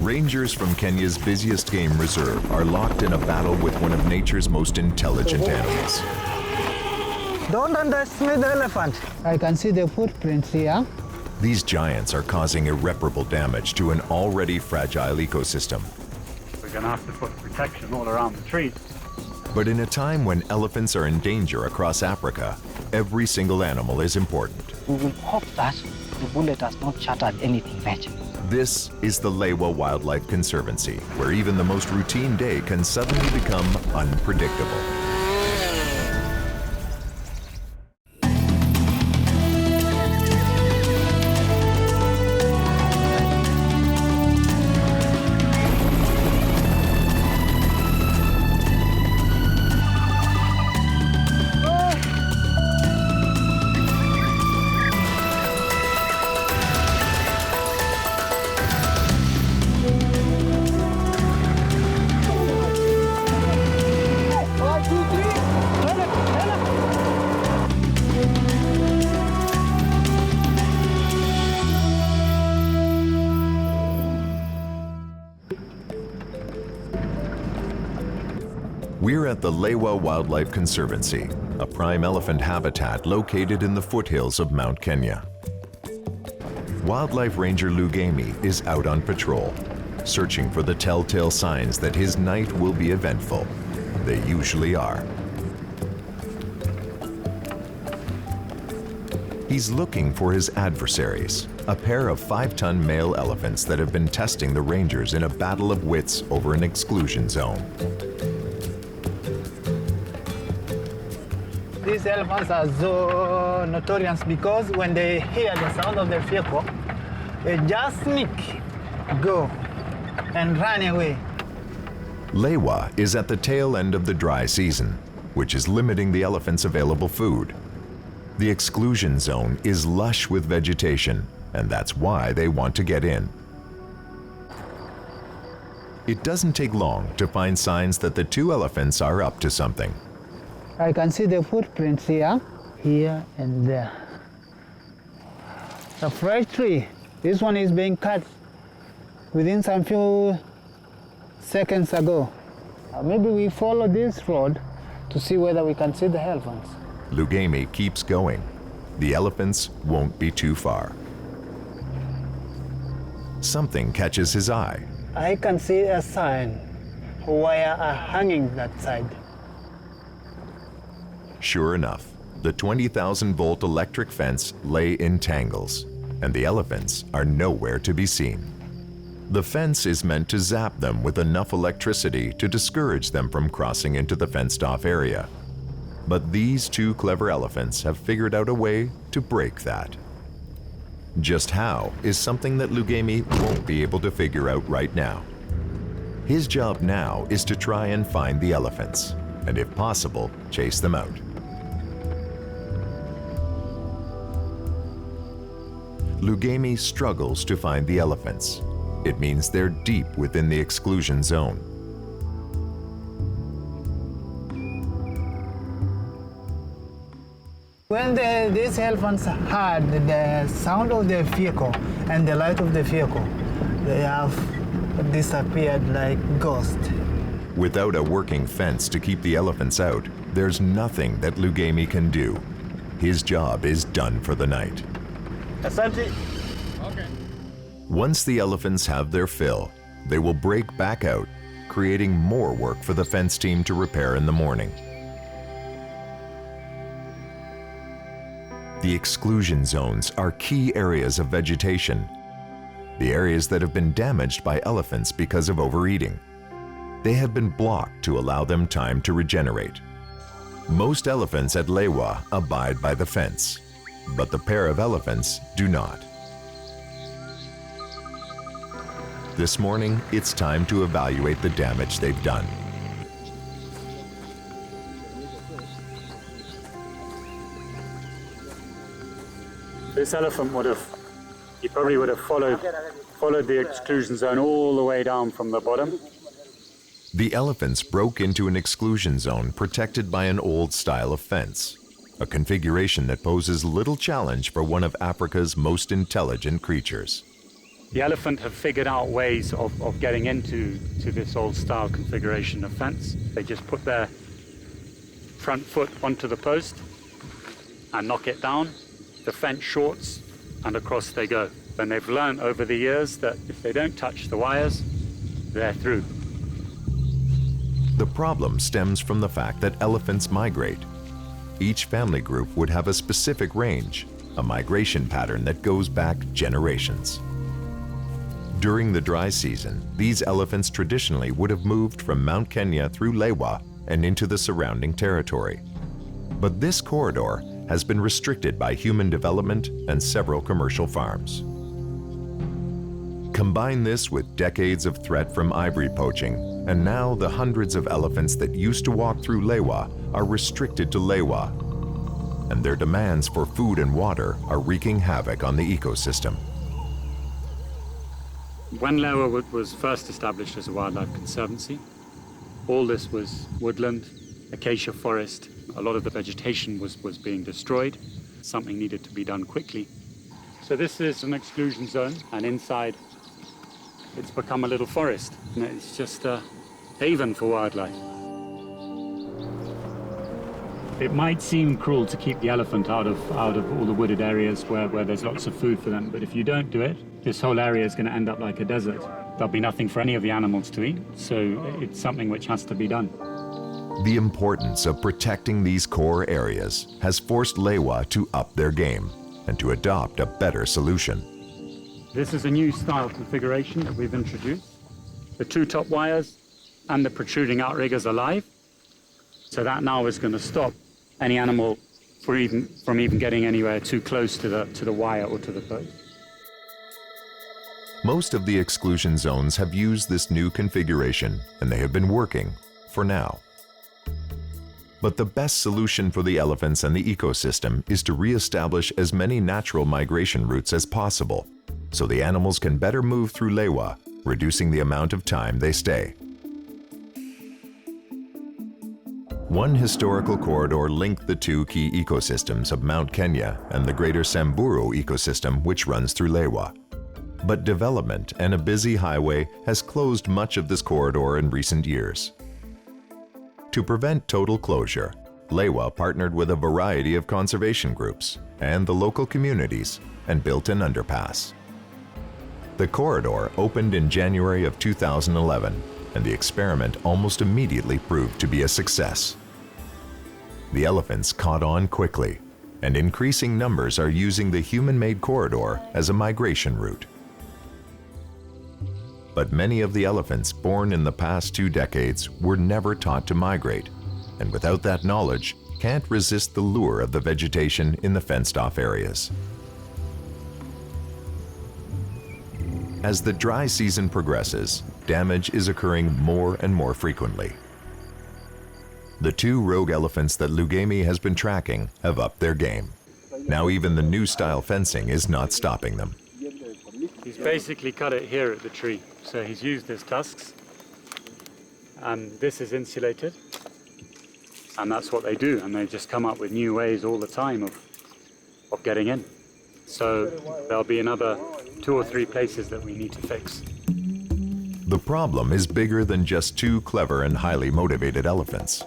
Rangers from Kenya's busiest game reserve are locked in a battle with one of nature's most intelligent animals. Don't underestimate the elephant. I can see the footprints here. These giants are causing irreparable damage to an already fragile ecosystem. We're going to have to put protection all around the trees. But in a time when elephants are in danger across Africa, every single animal is important. We will hope that the bullet has not shattered anything major. This is the Lewa Wildlife Conservancy, where even the most routine day can suddenly become unpredictable. We're at the Lewa Wildlife Conservancy, a prime elephant habitat located in the foothills of Mount Kenya. Wildlife Ranger Lugemi is out on patrol, searching for the telltale signs that his night will be eventful. They usually are. He's looking for his adversaries, a pair of 5-ton male elephants that have been testing the rangers in a battle of wits over an exclusion zone. These elephants are so notorious because when they hear the sound of their vehicle, they just sneak, go, and run away. Lewa is at the tail end of the dry season, which is limiting the elephants' available food. The exclusion zone is lush with vegetation, and that's why they want to get in. It doesn't take long to find signs that the two elephants are up to something. I can see the footprints here, here and there. A fresh tree. This one is being cut within some few seconds ago. Maybe we follow this road to see whether we can see the elephants. Lugemi keeps going. The elephants won't be too far. Something catches his eye. I can see a sign, wire are hanging that side. Sure enough, the 20,000-volt electric fence lay in tangles, and the elephants are nowhere to be seen. The fence is meant to zap them with enough electricity to discourage them from crossing into the fenced-off area. But these two clever elephants have figured out a way to break that. Just how is something that Lugemi won't be able to figure out right now. His job now is to try and find the elephants, and if possible, chase them out. Lugemi struggles to find the elephants. It means they're deep within the exclusion zone. When these elephants heard the sound of the vehicle and the light of the vehicle, they have disappeared like ghosts. Without a working fence to keep the elephants out, there's nothing that Lugemi can do. His job is done for the night. Asante. Okay. Once the elephants have their fill, they will break back out, creating more work for the fence team to repair in the morning. The exclusion zones are key areas of vegetation, the areas that have been damaged by elephants because of overeating. They have been blocked to allow them time to regenerate. Most elephants at Lewa abide by the fence, but the pair of elephants do not. This morning, it's time to evaluate the damage they've done. This elephant probably would have followed the exclusion zone all the way down from the bottom. The elephants broke into an exclusion zone protected by an old style of fence, a configuration that poses little challenge for one of Africa's most intelligent creatures. The elephant have figured out ways of getting into this old style configuration of fence. They just put their front foot onto the post and knock it down. The fence shorts and across they go. And they've learned over the years that if they don't touch the wires, they're through. The problem stems from the fact that elephants migrate. Each family group would have a specific range, a migration pattern that goes back generations. During the dry season, these elephants traditionally would have moved from Mount Kenya through Lewa and into the surrounding territory. But this corridor has been restricted by human development and several commercial farms. Combine this with decades of threat from ivory poaching, and now the hundreds of elephants that used to walk through Lewa are restricted to Lewa, and their demands for food and water are wreaking havoc on the ecosystem. When Lewa was first established as a wildlife conservancy, all this was woodland, acacia forest. A lot of the vegetation was being destroyed. Something needed to be done quickly. So this is an exclusion zone, and inside it's become a little forest. And it's just a haven for wildlife. It might seem cruel to keep the elephant out of all the wooded areas where there's lots of food for them, but if you don't do it, this whole area is going to end up like a desert. There'll be nothing for any of the animals to eat, so it's something which has to be done. The importance of protecting these core areas has forced Lewa to up their game and to adopt a better solution. This is a new style configuration that we've introduced. The two top wires and the protruding outriggers are live, so that now is going to stop any animal from even getting anywhere too close to the wire or to the post. Most of the exclusion zones have used this new configuration, and they have been working for now. But the best solution for the elephants and the ecosystem is to re-establish as many natural migration routes as possible, so the animals can better move through Lewa, reducing the amount of time they stay. One historical corridor linked the two key ecosystems of Mount Kenya and the greater Samburu ecosystem, which runs through Lewa. But development and a busy highway has closed much of this corridor in recent years. To prevent total closure, Lewa partnered with a variety of conservation groups and the local communities and built an underpass. The corridor opened in January of 2011, and the experiment almost immediately proved to be a success. The elephants caught on quickly, and increasing numbers are using the human-made corridor as a migration route. But many of the elephants born in the past 2 decades were never taught to migrate, and without that knowledge, can't resist the lure of the vegetation in the fenced-off areas. As the dry season progresses, damage is occurring more and more frequently. The 2 rogue elephants that Lugemi has been tracking have upped their game. Now even the new style fencing is not stopping them. He's basically cut it here at the tree. So he's used his tusks, and this is insulated, and that's what they do, and they just come up with new ways all the time of getting in. So there'll be another 2 or 3 places that we need to fix. The problem is bigger than just 2 clever and highly motivated elephants.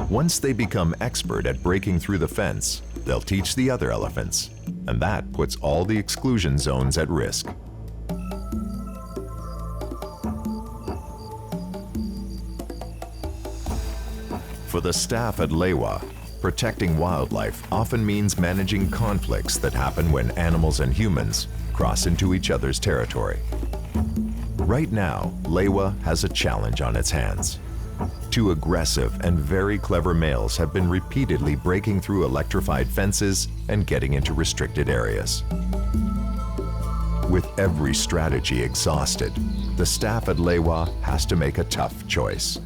Once they become expert at breaking through the fence, they'll teach the other elephants, and that puts all the exclusion zones at risk. For the staff at Lewa, protecting wildlife often means managing conflicts that happen when animals and humans cross into each other's territory. Right now, Lewa has a challenge on its hands. 2 aggressive and very clever males have been repeatedly breaking through electrified fences and getting into restricted areas. With every strategy exhausted, the staff at Lewa has to make a tough choice.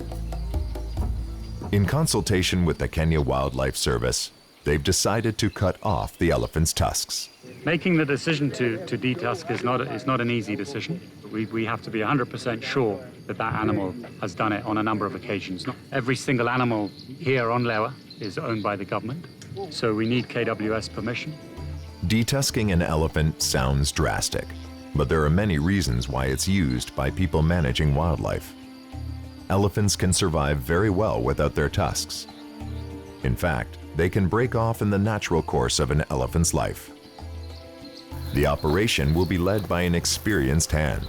In consultation with the Kenya Wildlife Service, they've decided to cut off the elephant's tusks. Making the decision to detusk is not an easy decision. We have to be 100% sure that animal has done it on a number of occasions. Not every single animal here on Lewa is owned by the government, so we need KWS permission. Detusking an elephant sounds drastic, But there are many reasons why it's used by people managing wildlife. Elephants can survive very well without their tusks. In fact, they can break off in the natural course of an elephant's life. The operation will be led by an experienced hand,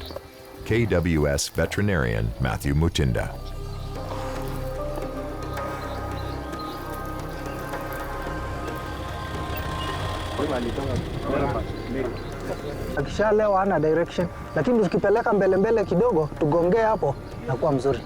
KWS veterinarian Matthew Mutinda. Akishalewa hana direction, lakini tukipeleka mbele mbele kidogo tugongee hapo na kuwa mzuri.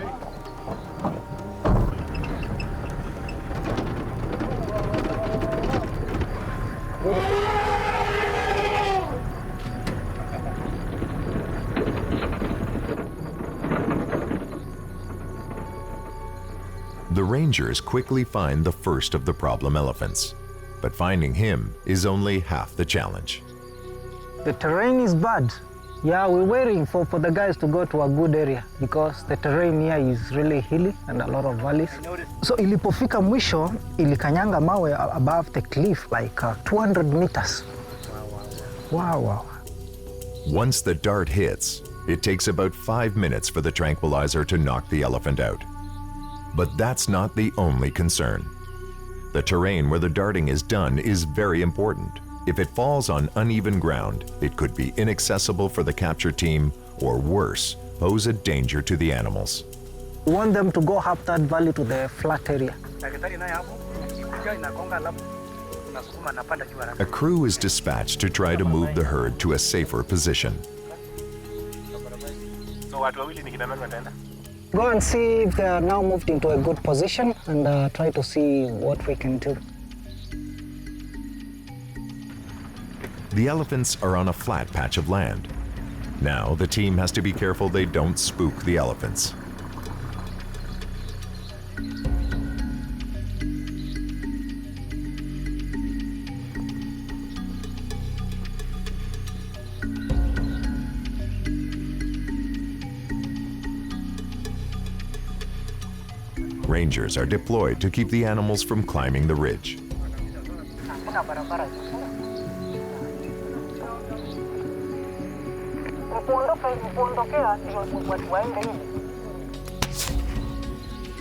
The rangers quickly find the first of the problem elephants, but finding him is only half the challenge. The terrain is bad. Yeah, we're waiting for the guys to go to a good area because the terrain here is really hilly and a lot of valleys. So ilipofika mwisho, ilikanyanga mawe above the cliff like 200 meters. Wow. Once the dart hits, it takes about 5 minutes for the tranquilizer to knock the elephant out. But that's not the only concern. The terrain where the darting is done is very important. If it falls on uneven ground, it could be inaccessible for the capture team, or worse, pose a danger to the animals. We want them to go up that valley to the flat area. A crew is dispatched to try to move the herd to a safer position. Go and see if they are now moved into a good position and try to see what we can do. The elephants are on a flat patch of land. Now the team has to be careful they don't spook the elephants. Rangers are deployed to keep the animals from climbing the ridge.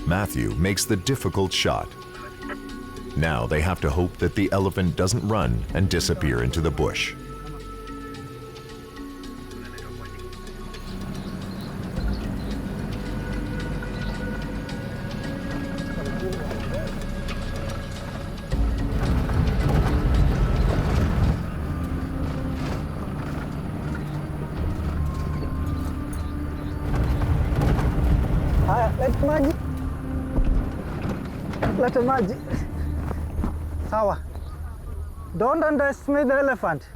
Matthew makes the difficult shot. Now they have to hope that the elephant doesn't run and disappear into the bush. Let maji. Sawa. Don't underestimate the elephant.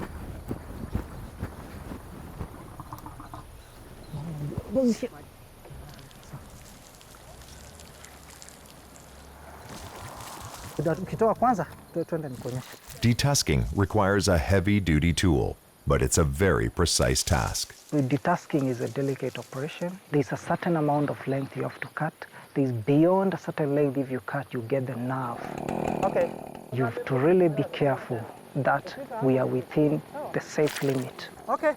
Detusking requires a heavy-duty tool, but it's a very precise task. Detusking is a delicate operation. There's a certain amount of length you have to cut. There's beyond a certain length, if you cut, you get the nerve. Okay. You have to really be careful that we are within the safe limit. Okay.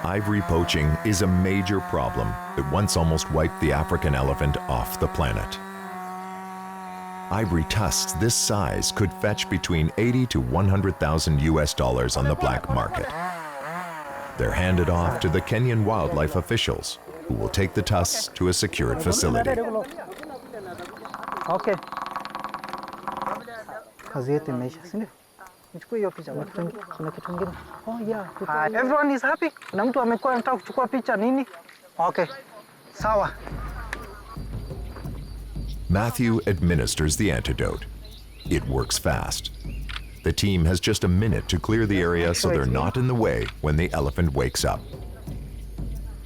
Ivory poaching is a major problem that once almost wiped the African elephant off the planet. Ivory tusks this size could fetch between 80 to 100,000 US dollars on the black market. They're handed off to the Kenyan wildlife officials, who will take the tusks to a secured facility. Okay. Oh yeah. Everyone is happy? Na mtu amekuwa anataka kuchukua picha nini? Okay. Sawa. Matthew administers the antidote. It works fast. The team has just a minute to clear the area so they're not in the way when the elephant wakes up.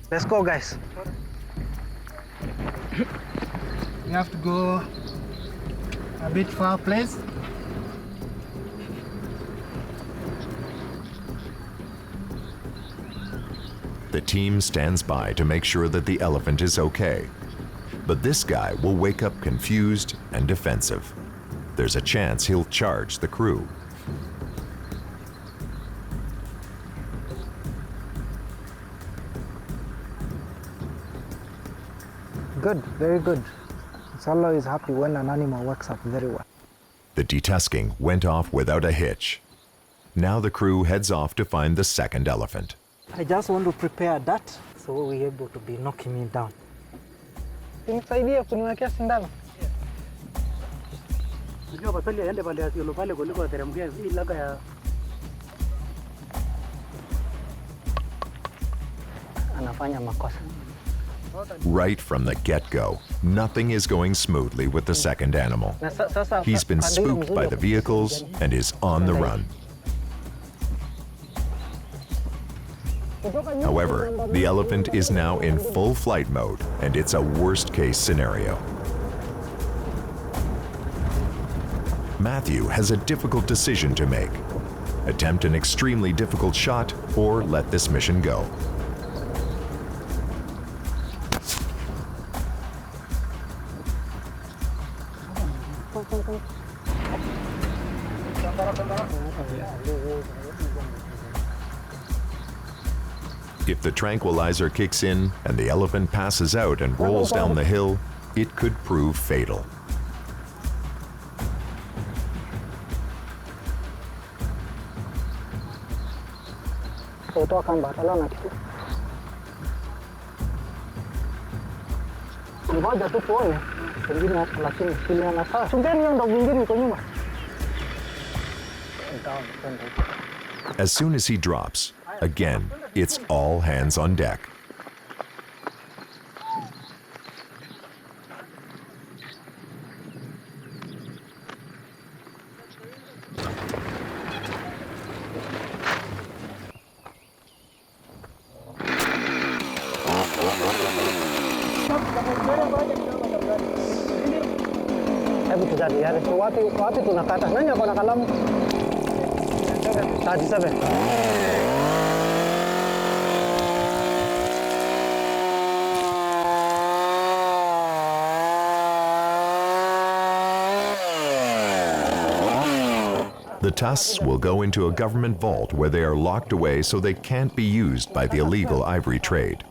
Let's go, guys. We have to go a bit far place. The team stands by to make sure that the elephant is okay. But this guy will wake up confused and defensive. There's a chance he'll charge the crew. Good, very good. It's always happy when an animal works up very well. The detusking went off without a hitch. Now the crew heads off to find the second elephant. I just want to prepare that so we're able to be knocking him down. Nisaidie kuniwekea sindano. Unajua pasali aende pale asiolo pale kuliko ateremkia hii laka ya anafanya makosa. Right from the get-go, nothing is going smoothly with the second animal. He's been spooked by the vehicles and is on the run. However, the elephant is now in full flight mode, and it's a worst-case scenario. Matthew has a difficult decision to make. Attempt an extremely difficult shot or let this mission go. If the tranquilizer kicks in and the elephant passes out and rolls down the hill, it could prove fatal. Ngoja tu tuone. Pengine lakini kile anafaa. Chungeni hiyo ndo vingine iko nyuma. As soon as he drops, again, it's all hands on deck. Hebu tujadiliane. Wapi tunakata? Nani ako na kalamu? 37. The tusks will go into a government vault where they are locked away so they can't be used by the illegal ivory trade.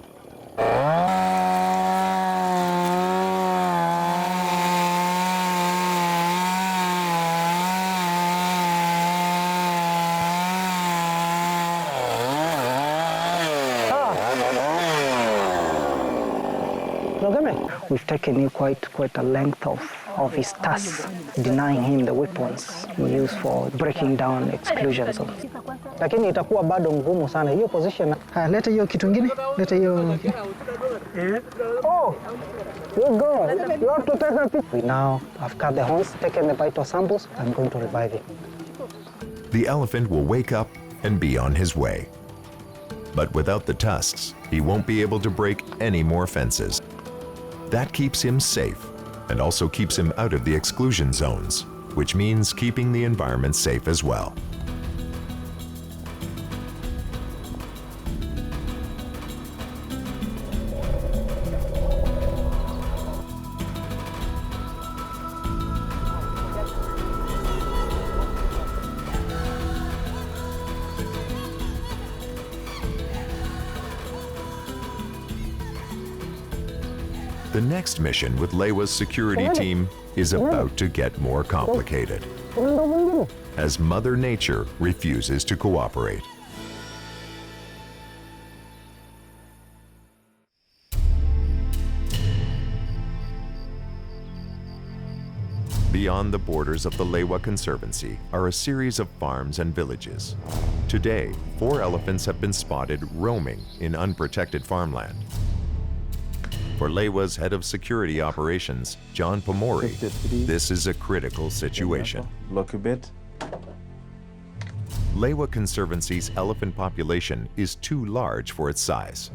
We've taken in quite a length of his tusks, denying him the weapons used for breaking down exclusion zones. Lakini itakuwa bado ngumu sana hiyo position. Leta hiyo kitu kingine, leta hiyo. Oh, you go. You have to take a picture. We now have cut the horns, taken the vital samples. I'm going to revive him. The elephant will wake up and be on his way. But without the tusks, he won't be able to break any more fences. That keeps him safe and also keeps him out of the exclusion zones, which means keeping the environment safe as well. The next mission with Lewa's security team is about to get more complicated, as Mother Nature refuses to cooperate. Beyond the borders of the Lewa Conservancy are a series of farms and villages. Today, 4 elephants have been spotted roaming in unprotected farmland. For Lewa's head of security operations, John Pomori, this is a critical situation. Look a bit. Lewa Conservancy's elephant population is too large for its size,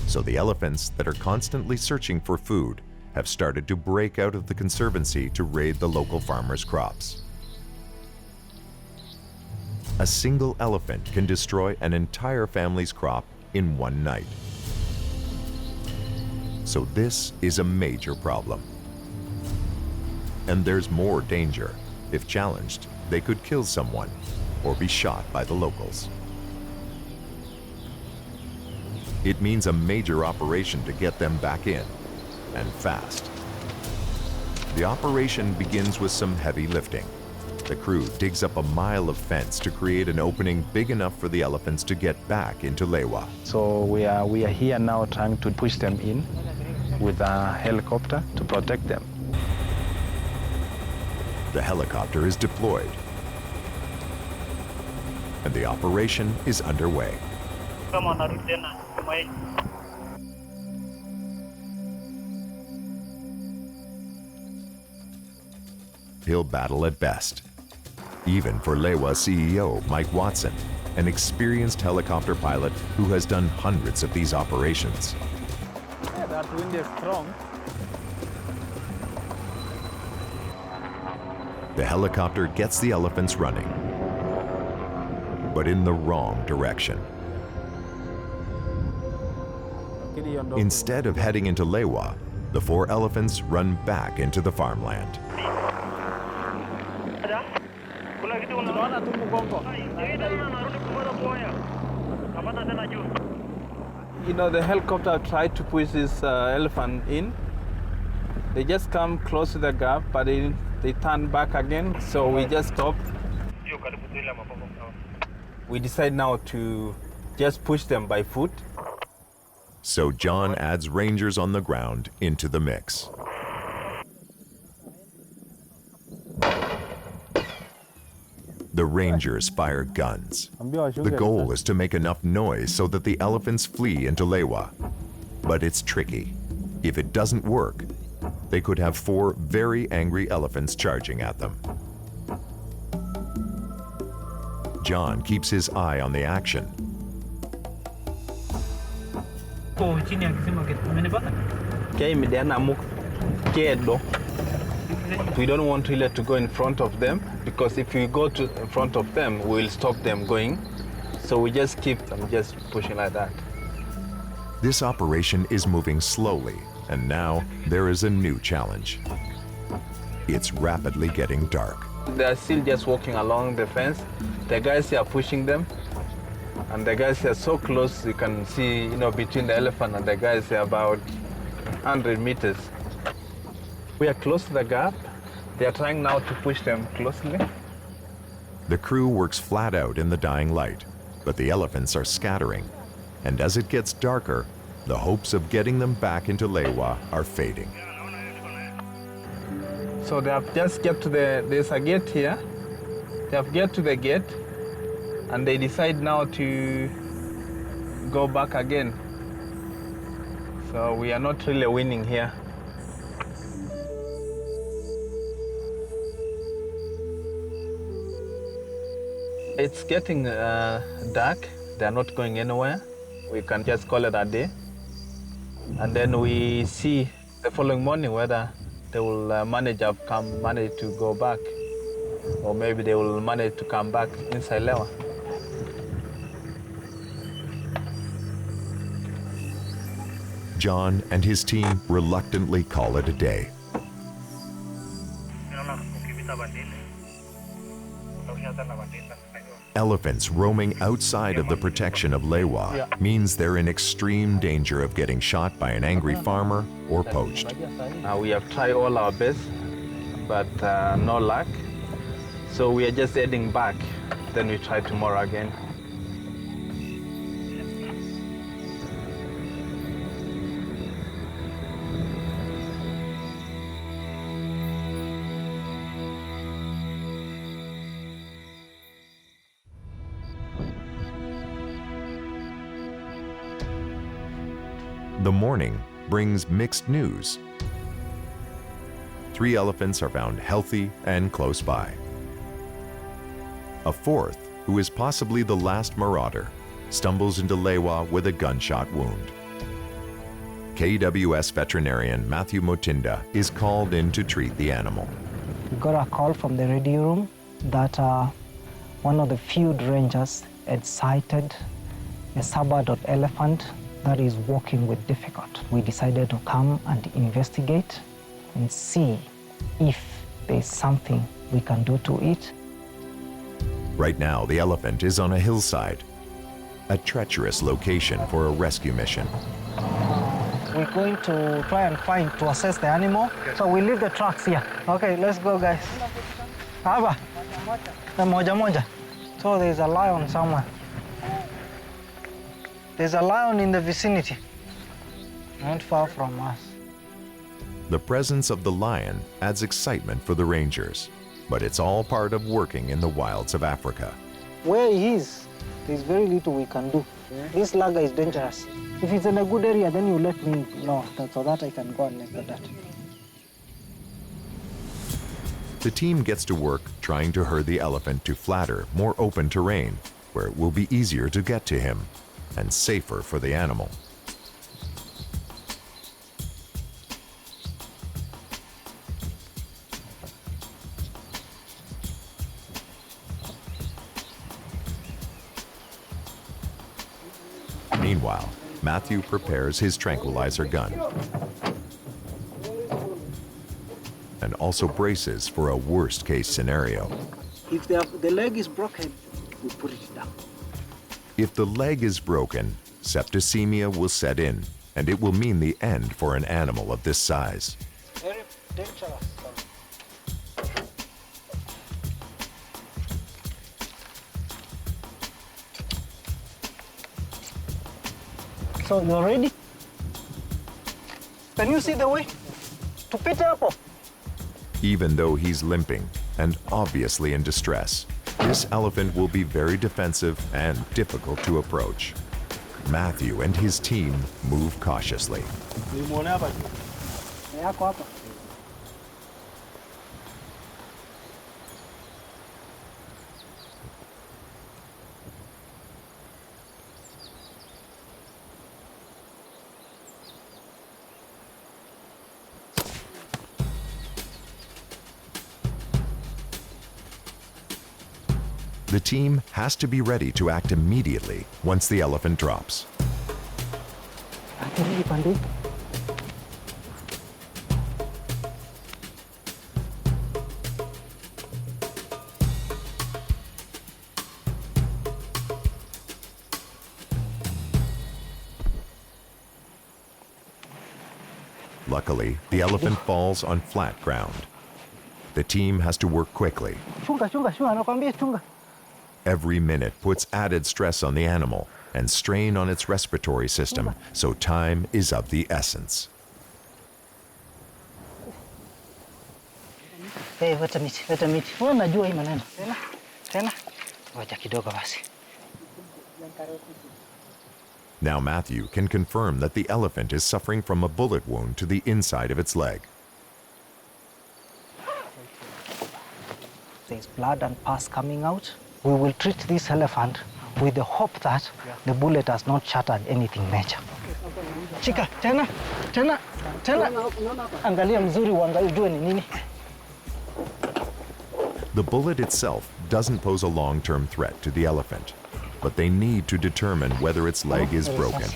so the elephants that are constantly searching for food have started to break out of the conservancy to raid the local farmers' crops. A single elephant can destroy an entire family's crop in one night. So this is a major problem. And there's more danger. If challenged, they could kill someone or be shot by the locals. It means a major operation to get them back in, and fast. The operation begins with some heavy lifting. The crew digs up a mile of fence to create an opening big enough for the elephants to get back into Lewa. So we are here now trying to push them in with a helicopter to protect them. The helicopter is deployed, and the operation is underway. He'll battle at best, even for Lewa CEO Mike Watson, an experienced helicopter pilot who has done hundreds of these operations. Yeah, that wind is strong. The helicopter gets the elephants running, but in the wrong direction. Instead of heading into Lewa, the 4 elephants run back into the farmland. You know, the helicopter tried to push this elephant in. They just come close to the gap, but they turn back again, so we just stopped. We decide now to just push them by foot. So John adds rangers on the ground into the mix. The rangers fire guns. The goal is to make enough noise so that the elephants flee into Lewa. But it's tricky. If it doesn't work, they could have 4 very angry elephants charging at them. John keeps his eye on the action. We don't want really to go in front of them, because if we go in front of them, we'll stop them going. So we just keep them just pushing like that. This operation is moving slowly, and now there is a new challenge. It's rapidly getting dark. They're still just walking along the fence. The guys here are pushing them, and the guys are so close you can see, you know, between the elephant and the guys are about 100 meters. We are close to the gap. They are trying now to push them closely. The crew works flat out in the dying light, but the elephants are scattering. And as it gets darker, the hopes of getting them back into Lewa are fading. So they have just get to there's a gate here. They have get to the gate, and they decide now to go back again. So we are not really winning here. It's getting dark. They're not going anywhere. We can just call it a day. And then we see the following morning whether they will manage to go back, or maybe they will manage to come back inside Lewa. John and his team reluctantly call it a day. Elephants roaming outside of the protection of Lewa means they're in extreme danger of getting shot by an angry farmer or poached. We have tried all our best, but no luck. So we are just heading back. Then we try tomorrow again. The morning brings mixed news. 3 elephants are found healthy and close by. A 4th, who is possibly the last marauder, stumbles into Lewa with a gunshot wound. KWS veterinarian Matthew Mutinda is called in to treat the animal. We got a call from the radio room that one of the field rangers had sighted a suburb of elephant that is walking with difficulty. We decided to come and investigate and see if there's something we can do to it. Right now, the elephant is on a hillside, a treacherous location for a rescue mission. We're going to try and assess the animal. So we leave the tracks here. Okay, let's go, guys. Aba, moja. So there's a lion somewhere. There's a lion in the vicinity, not far from us. The presence of the lion adds excitement for the rangers, but it's all part of working in the wilds of Africa. Where he is, there's very little we can do. This lagger is dangerous. If it's in a good area, then you let me know so that I can go and make that. The team gets to work trying to herd the elephant to flatter, more open terrain, where it will be easier to get to him and safer for the animal. Meanwhile, Matthew prepares his tranquilizer gun and also braces for a worst-case scenario. If the leg is broken, we put it down. If the leg is broken, septicemia will set in, and it will mean the end for an animal of this size. Very dangerous. So you're ready? Can you see the way to Peter Apple? Even though he's limping and obviously in distress, this elephant will be very defensive and difficult to approach. Matthew and his team move cautiously. The team has to be ready to act immediately once the elephant drops. Luckily, the elephant falls on flat ground. The team has to work quickly. Every minute puts added stress on the animal and strain on its respiratory system, so time is of the essence. Hey, wait a minute. Unajua hii maneno. Tena. Ngoja kidogo basi. Now Matthew can confirm that the elephant is suffering from a bullet wound to the inside of its leg. There's blood and pus coming out. We will treat this elephant with the hope that the bullet has not shattered anything major. Chika, tena. Angalia mzuri ujue ni nini. The bullet itself doesn't pose a long-term threat to the elephant, but they need to determine whether its leg is broken.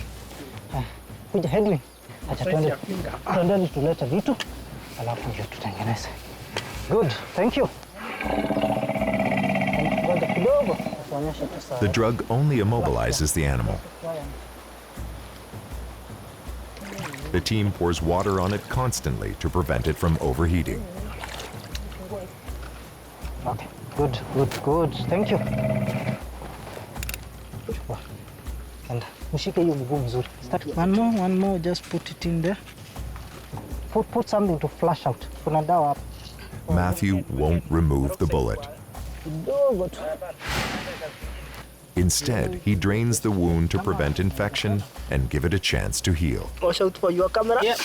Kuja Hedwig. Acha twende tulete vitu alafu ndio tutengeneze. Good, thank you. The drug only immobilizes the animal. The team pours water on it constantly to prevent it from overheating. Okay, good. Thank you. And ushike hiyo mguu mzuri. One more, just put it in there. Put something to flush out. Kuna dawa hapa. Matthew won't remove the bullet. Instead, he drains the wound to prevent infection and give it a chance to heal. Watch out for your camera. Yeah.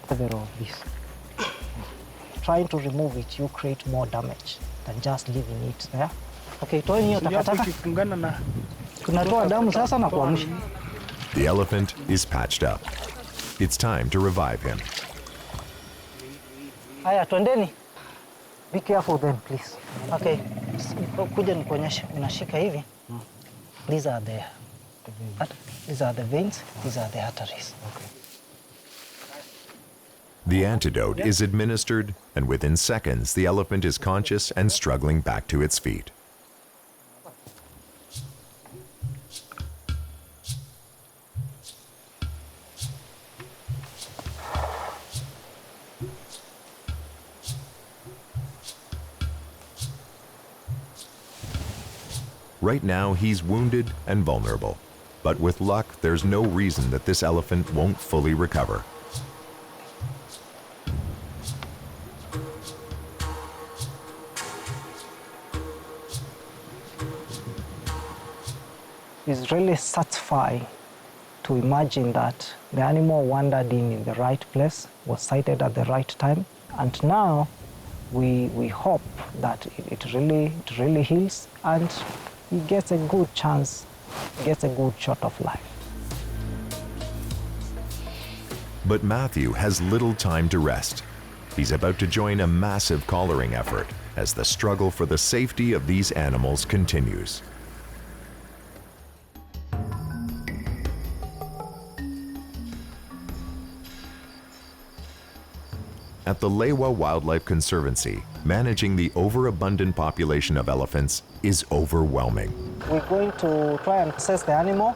Cover all this. Trying to remove it, you create more damage than just leaving it there. Okay, toa hiyo takataka. Tunatoa damu sasa na kuamsha. The elephant is patched up. It's time to revive him. Haya, twendeni. Be careful then, please. Okay. Kuja nikuonyeshe. Unashika hivi. These are the These are the veins, these are the arteries. The antidote is administered, and within seconds, the elephant is conscious and struggling back to its feet. Right now, he's wounded and vulnerable. But with luck, there's no reason that this elephant won't fully recover. It's really satisfying to imagine that the animal wandered in the right place, was sighted at the right time, and now we hope that it really heals and he gets a good chance, gets a good shot of life. But Matthew has little time to rest. He's about to join a massive collaring effort as the struggle for the safety of these animals continues. At the Lewa Wildlife Conservancy, managing the overabundant population of elephants is overwhelming. We're going to try and assess the animal.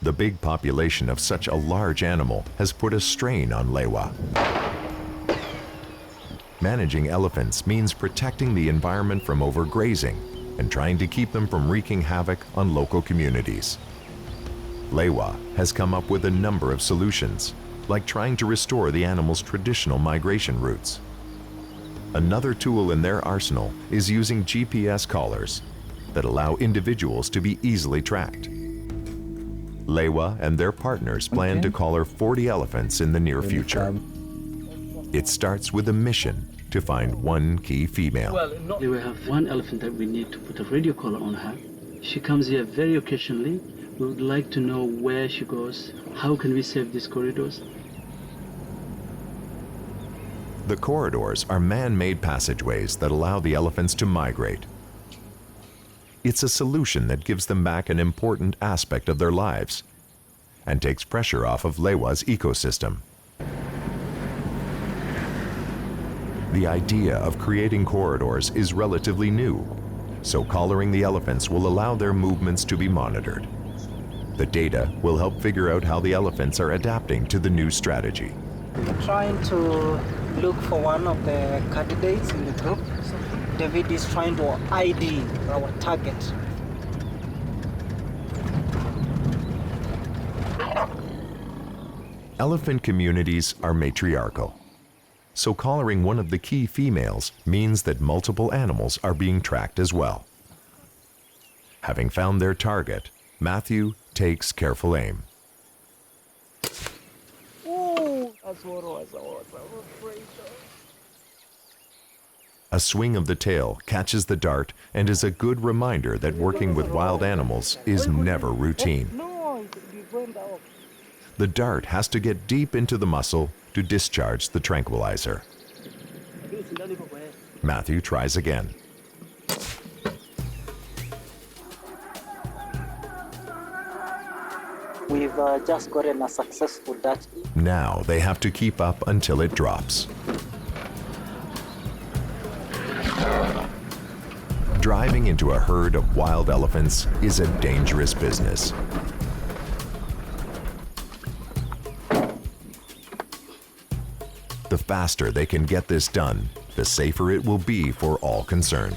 The big population of such a large animal has put a strain on Lewa. Managing elephants means protecting the environment from overgrazing and trying to keep them from wreaking havoc on local communities. Lewa has come up with a number of solutions, like trying to restore the animal's traditional migration routes. Another tool in their arsenal is using GPS collars that allow individuals to be easily tracked. Lewa and their partners plan to collar 40 elephants in the near future. It starts with a mission to find one key female. We have one elephant that we need to put a radio collar on her. She comes here very occasionally. We would like to know where she goes. How can we save these corridors? The corridors are man-made passageways that allow the elephants to migrate. It's a solution that gives them back an important aspect of their lives and takes pressure off of Lewa's ecosystem. The idea of creating corridors is relatively new, so collaring the elephants will allow their movements to be monitored. The data will help figure out how the elephants are adapting to the new strategy. We're trying to look for one of the candidates in the group. David is trying to ID our target. Elephant communities are matriarchal, so collaring one of the key females means that multiple animals are being tracked as well. Having found their target, Matthew takes careful aim. A swing of the tail catches the dart and is a good reminder that working with wild animals is never routine. The dart has to get deep into the muscle to discharge the tranquilizer. Matthew tries again. We've just gotten a successful dart. Now they have to keep up until it drops. Driving into a herd of wild elephants is a dangerous business. The faster they can get this done, the safer it will be for all concerned.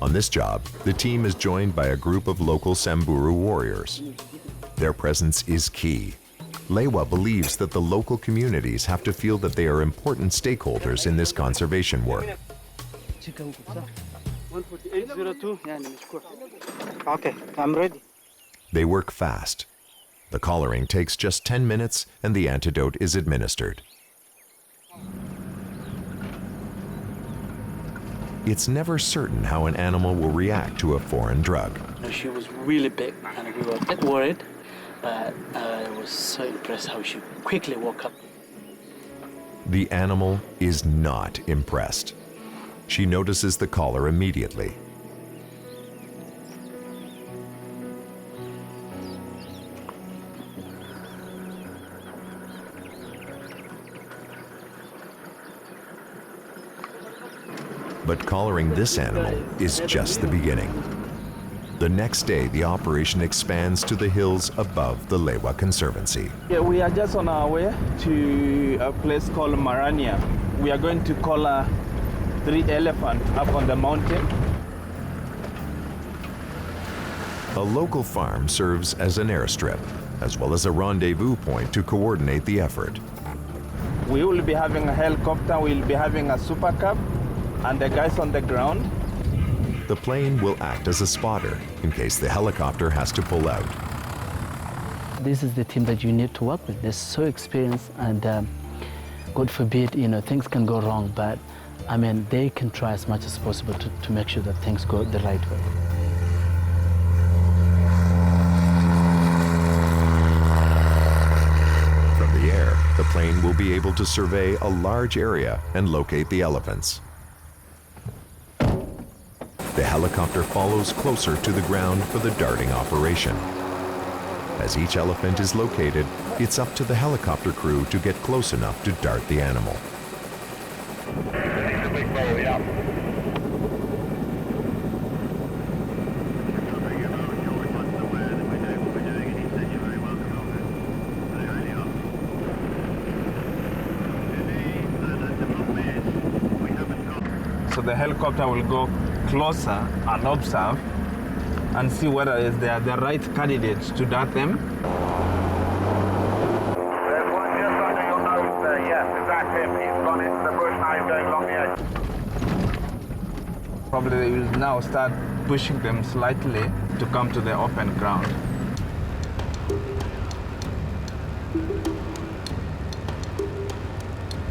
On this job, the team is joined by a group of local Samburu warriors. Their presence is key. Lewa believes that the local communities have to feel that they are important stakeholders in this conservation work. Okay, I'm ready. They work fast. The collaring takes just 10 minutes and the antidote is administered. It's never certain how an animal will react to a foreign drug. She was really big and we were a bit worried, but I was so impressed how she quickly woke up. The animal is not impressed. She notices the collar immediately. But collaring this animal is just the beginning. The next day, the operation expands to the hills above the Lewa Conservancy. Yeah, we are just on our way to a place called Marania. We are going to collar 3 elephants up on the mountain. A local farm serves as an airstrip, as well as a rendezvous point to coordinate the effort. We will be having a helicopter, we'll be having a super cab, and the guys on the ground. The plane will act as a spotter in case the helicopter has to pull out. This is the team that you need to work with. They're so experienced, and God forbid, things can go wrong, but I mean, they can try as much as possible to make sure that things go the right way. From the air, the plane will be able to survey a large area and locate the elephants. The helicopter follows closer to the ground for the darting operation. As each elephant is located, it's up to the helicopter crew to get close enough to dart the animal. So the helicopter will go closer and observe and see whether they are the right candidates to dart them. There's one just under your nose there. Yes, that's him. He's gone into the bush now. He's going along the edge. Probably they will now start pushing them slightly to come to the open ground.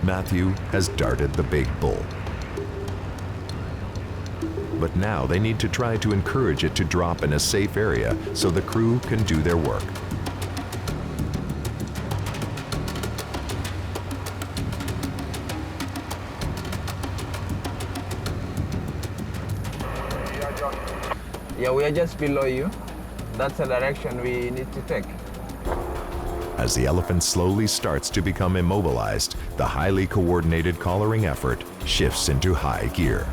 Matthew has darted the big bull. But now they need to try to encourage it to drop in a safe area so the crew can do their work. Yeah, we are just below you. That's the direction we need to take. As the elephant slowly starts to become immobilized, the highly coordinated collaring effort shifts into high gear.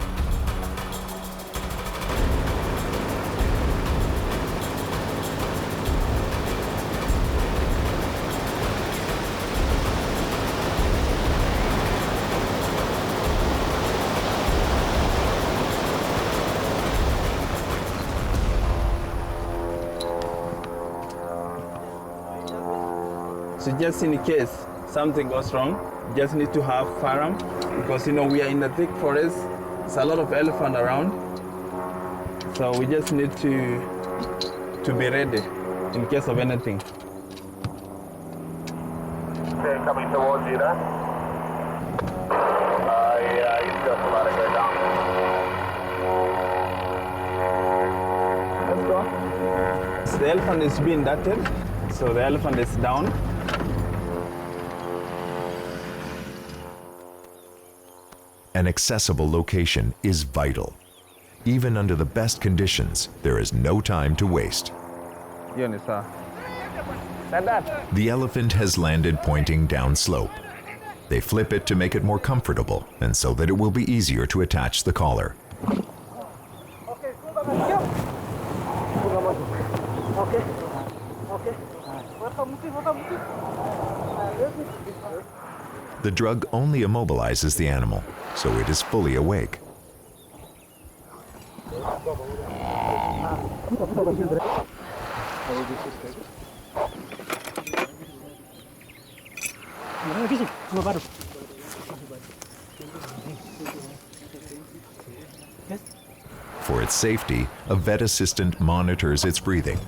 So just in case something goes wrong, just need to have firearm because we are in the thick forest. There's a lot of elephant around. So we just need to be ready in case of anything. Okay, coming towards you there. Yeah, he's just about to go down. Let's go. So the elephant is being darted, so the elephant is down. An accessible location is vital. Even under the best conditions, there is no time to waste. The elephant has landed pointing downslope. They flip it to make it more comfortable and so that it will be easier to attach the collar. The drug only immobilizes the animal, so it is fully awake. For its safety, a vet assistant monitors its breathing.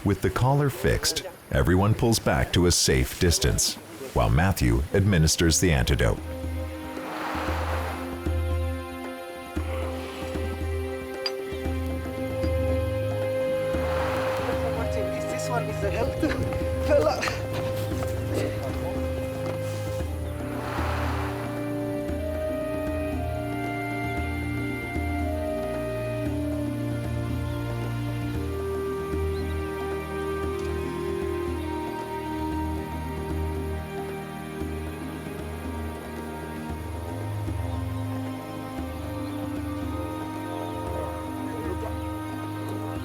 With the collar fixed, everyone pulls back to a safe distance, while Matthew administers the antidote. This one is a healthy fella.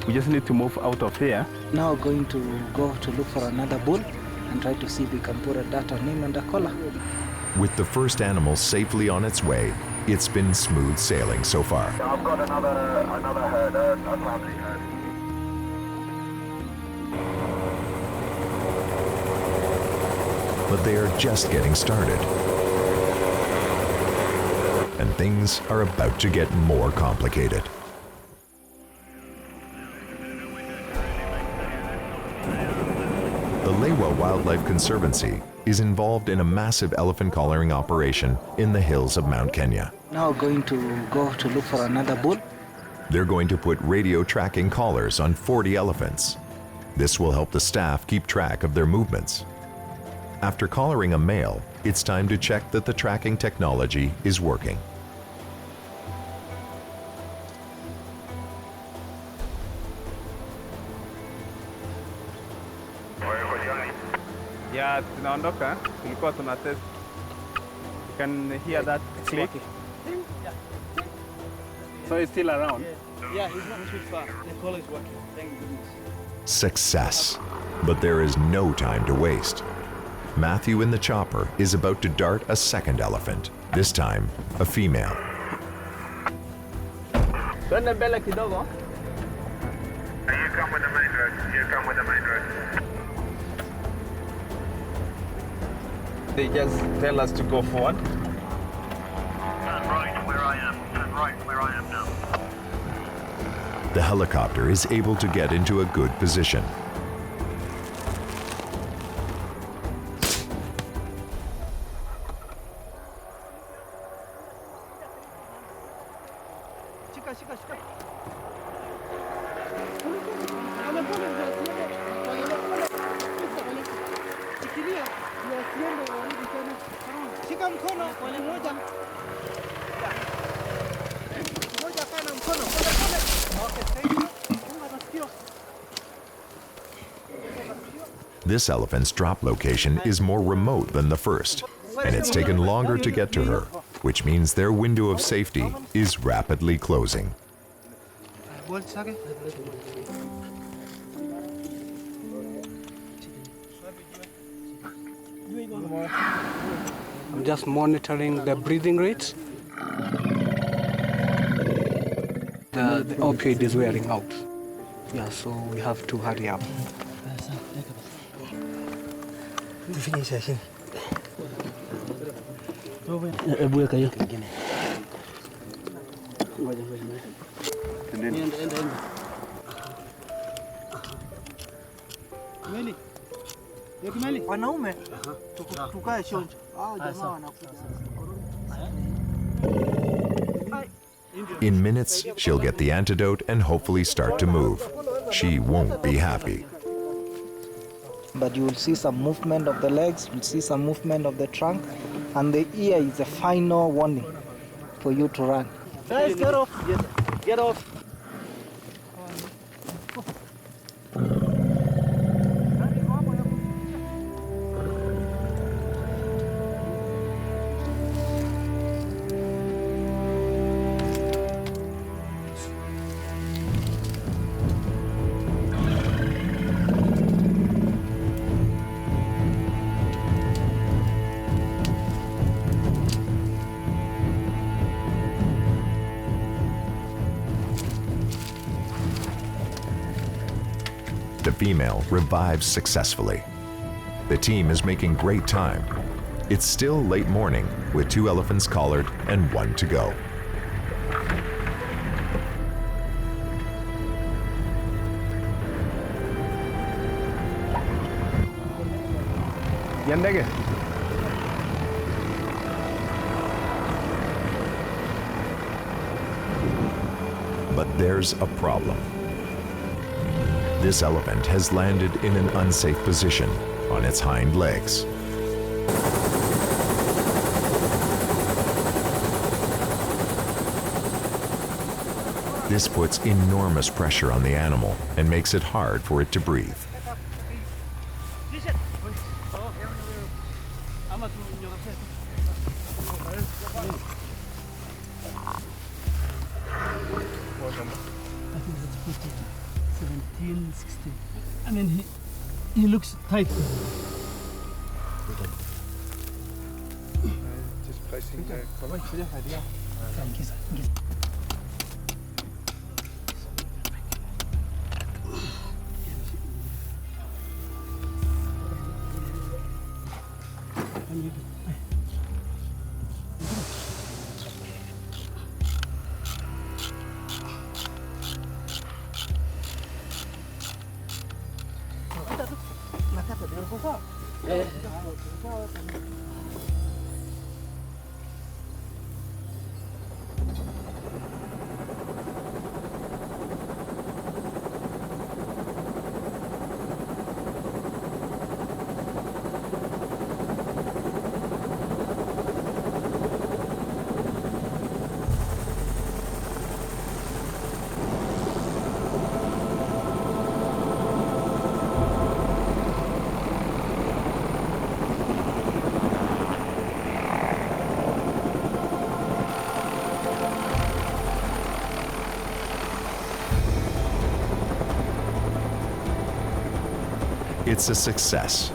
We just need to move out of here. Now going to go to look for another bull and try to see if we can put a dart on him and a collar. With the first animal safely on its way, it's been smooth sailing so far. I've got another herd, a family herd. But they are just getting started. And things are about to get more complicated. The Lewa Wildlife Conservancy is involved in a massive elephant collaring operation in the hills of Mount Kenya. Now going to go to look for another bull. They're going to put radio tracking collars on 40 elephants. This will help the staff keep track of their movements. After collaring a male, it's time to check that the tracking technology is working. Yeah, tunaondoka. Tulikuwa tuna test. You can hear that click. So it's still around? Yeah, he's not too far. The collar is working. Thank goodness. Success. But there is no time to waste. Matthew in the chopper is about to dart a second elephant, this time a female. Twende mbele kidogo. You come with the main road. You come with the main road. They just tell us to go forward. Turn right where I am. Turn right where I am now. The helicopter is able to get into a good position. This elephant's drop location is more remote than the first, and it's taken longer to get to her, which means their window of safety is rapidly closing. I'm just monitoring the breathing rates. The opioid is wearing out. Yeah, so we have to hurry up. Wanaume tukae chonjo. Hao jamaa wanakuja. In minutes, she'll get the antidote and hopefully start to move. She won't be happy. But you will see some movement of the legs, you'll see some movement of the trunk, and the ear is the final warning for you to run. Guys, get off! Get off! The female revives successfully. The team is making great time. It's still late morning with 2 elephants collared and 1 to go. Yandege. But there's a problem. This elephant has landed in an unsafe position on its hind legs. This puts enormous pressure on the animal and makes it hard for it to breathe. I mean, he looks tight. Just placing the Thank you, sir. It's a success.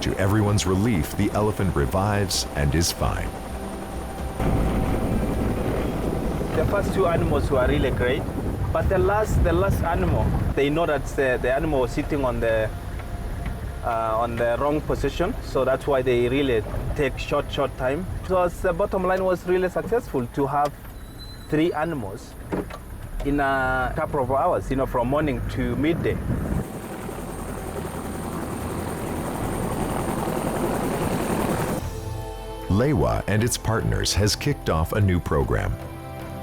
To everyone's relief, the elephant revives and is fine. The first two animals were really great, but the last animal, they know that the animal was sitting on the wrong position, so that's why they really take short time. Because the bottom line was really successful to have 3 animals in a couple of hours, from morning to midday. Lewa and its partners has kicked off a new program.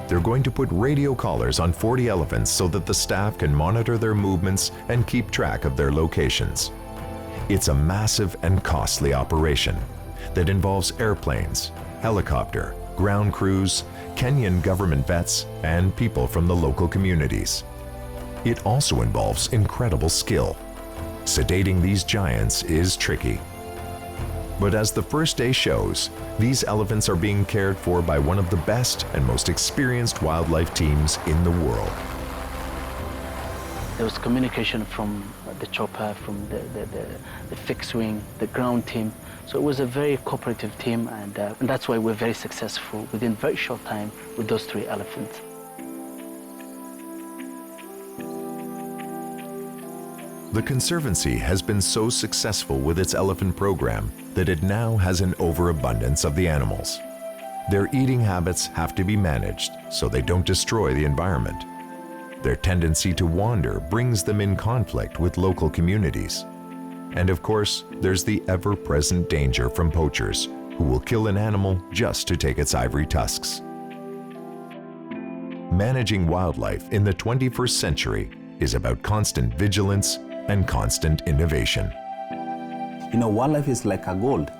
They're going to put radio collars on 40 elephants so that the staff can monitor their movements and keep track of their locations. It's a massive and costly operation that involves airplanes, helicopter, ground crews, Kenyan government vets, and people from the local communities. It also involves incredible skill. Sedating these giants is tricky. But as the first day shows, these elephants are being cared for by one of the best and most experienced wildlife teams in the world. There was communication from the chopper, from the fixed wing, the ground team. So it was a very cooperative team, and that's why we're very successful within a very short time with those 3 elephants. The Conservancy has been so successful with its elephant program that it now has an overabundance of the animals. Their eating habits have to be managed so they don't destroy the environment. Their tendency to wander brings them in conflict with local communities. And of course, there's the ever-present danger from poachers who will kill an animal just to take its ivory tusks. Managing wildlife in the 21st century is about constant vigilance and constant innovation. Wildlife is like a gold.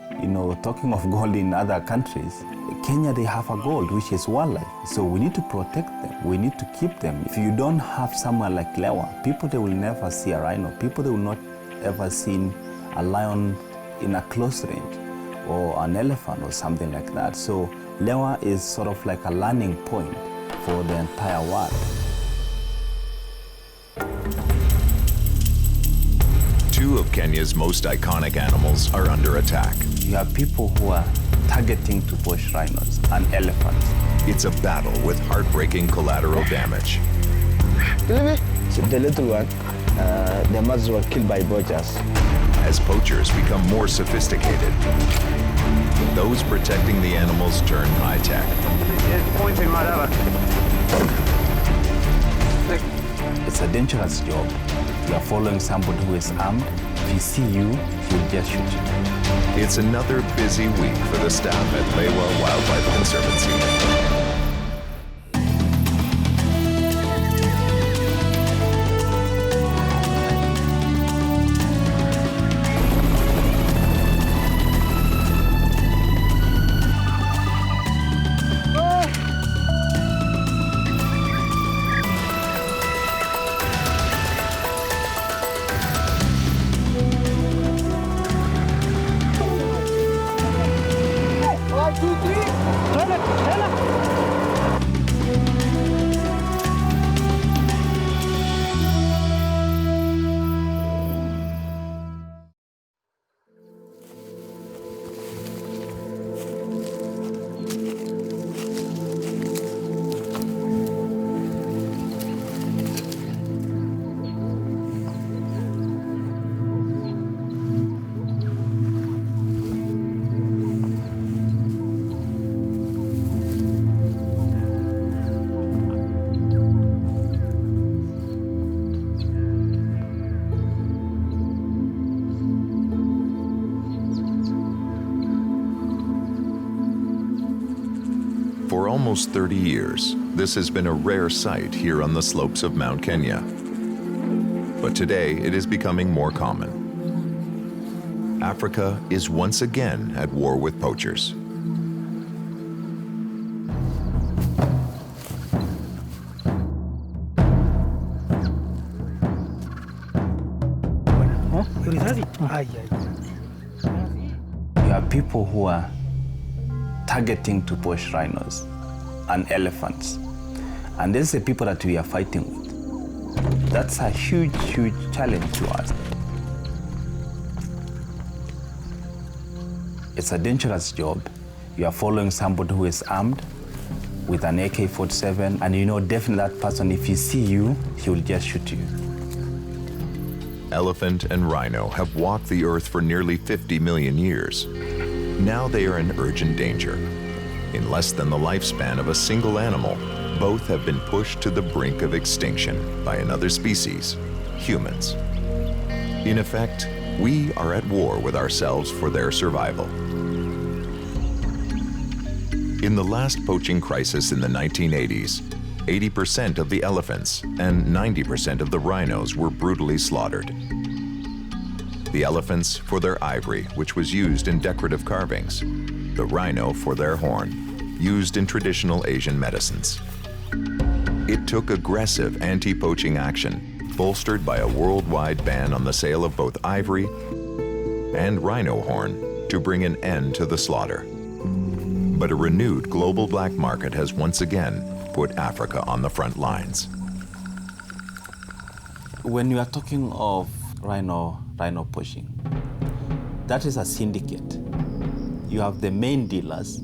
Talking of gold in other countries, Kenya, they have a gold, which is wildlife. So we need to protect them. We need to keep them. If you don't have somewhere like Lewa, people, they will never see a rhino. People, they will not ever see a lion in a close range, or an elephant or something like that. So Lewa is sort of like a learning point for the entire world. Two of Kenya's most iconic animals are under attack. You have people who are targeting to poach rhinos and elephants. It's a battle with heartbreaking collateral damage. The little one, the mothers were killed by poachers. As poachers become more sophisticated, those protecting the animals turn high-tech. It's It's a dangerous job. You are following somebody who is armed. If he see you, he will just shoot you. It's another busy week for the staff at Lewa Wildlife Conservancy. For almost 30 years, this has been a rare sight here on the slopes of Mount Kenya. But today, it is becoming more common. Africa is once again at war with poachers. You have people who are targeting to poach rhinos and elephants. And these are the people that we are fighting with. That's a huge, huge challenge to us. It's a dangerous job. You are following somebody who is armed with an AK-47, and you know definitely that person, if he see you, he will just shoot you. Elephant and rhino have walked the earth for nearly 50 million years. Now they are in urgent danger. In less than the lifespan of a single animal, both have been pushed to the brink of extinction by another species, humans. In effect, we are at war with ourselves for their survival. In the last poaching crisis in the 1980s, 80% of the elephants and 90% of the rhinos were brutally slaughtered. The elephants for their ivory, which was used in decorative carvings. The rhino for their horn, used in traditional Asian medicines. It took aggressive anti-poaching action, bolstered by a worldwide ban on the sale of both ivory and rhino horn, to bring an end to the slaughter. But a renewed global black market has once again put Africa on the front lines. When you are talking of rhino poaching, that is a syndicate. You have the main dealers,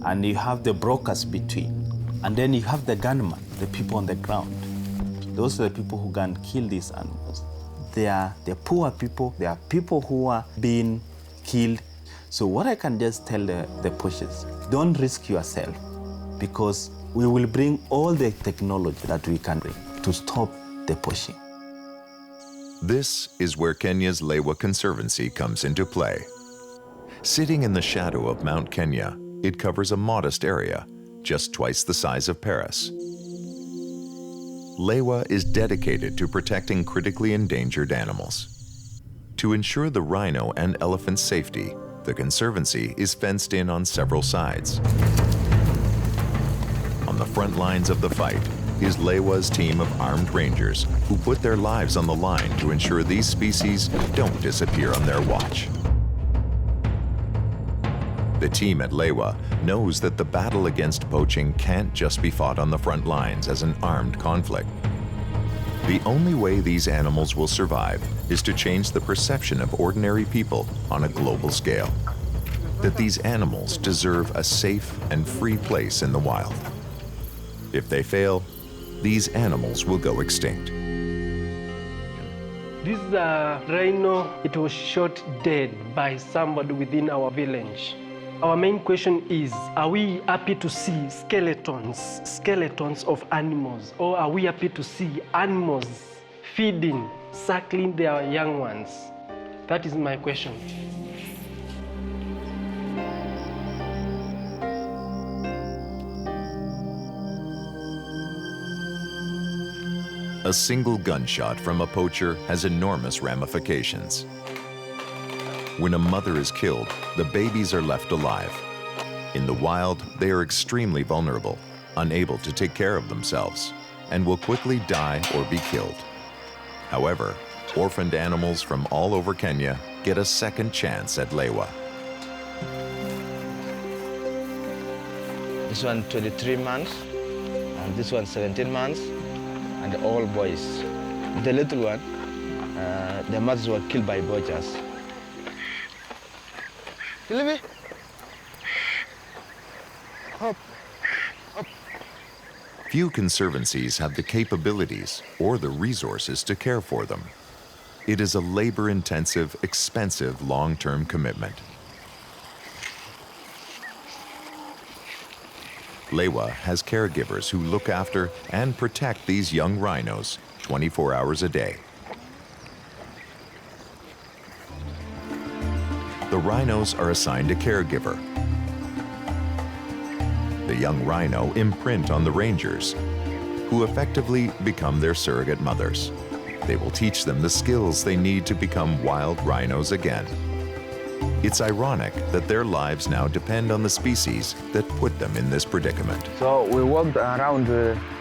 and you have the brokers between, and then you have the gunmen, the people on the ground. Those are the people who can kill these animals. They are the poor people. They are people who are being killed. So what I can just tell the poachers, don't risk yourself, because we will bring all the technology that we can bring to stop the poaching. This is where Kenya's Lewa Conservancy comes into play. Sitting in the shadow of Mount Kenya, it covers a modest area, just twice the size of Paris. Lewa is dedicated to protecting critically endangered animals. To ensure the rhino and elephant safety, the Conservancy is fenced in on several sides. On the front lines of the fight is Lewa's team of armed rangers who put their lives on the line to ensure these species don't disappear on their watch. The team at Lewa knows that the battle against poaching can't just be fought on the front lines as an armed conflict. The only way these animals will survive is to change the perception of ordinary people on a global scale. That these animals deserve a safe and free place in the wild. If they fail, these animals will go extinct. This rhino, it was shot dead by somebody within our village. Our main question is, are we happy to see skeletons of animals, or are we happy to see animals feeding, suckling their young ones? That is my question. A single gunshot from a poacher has enormous ramifications. When a mother is killed, the babies are left alive. In the wild, they are extremely vulnerable, unable to take care of themselves, and will quickly die or be killed. However, orphaned animals from all over Kenya get a second chance at Lewa. This one 23 months, and this one 17 months, and all boys. The little one, the mothers were killed by poachers. Hop. Hop. Few conservancies have the capabilities or the resources to care for them. It is a labor-intensive, expensive, long-term commitment. Lewa has caregivers who look after and protect these young rhinos 24 hours a day. The rhinos are assigned a caregiver. The young rhino imprint on the rangers, who effectively become their surrogate mothers. They will teach them the skills they need to become wild rhinos again. It's ironic that their lives now depend on the species that put them in this predicament. So we walked around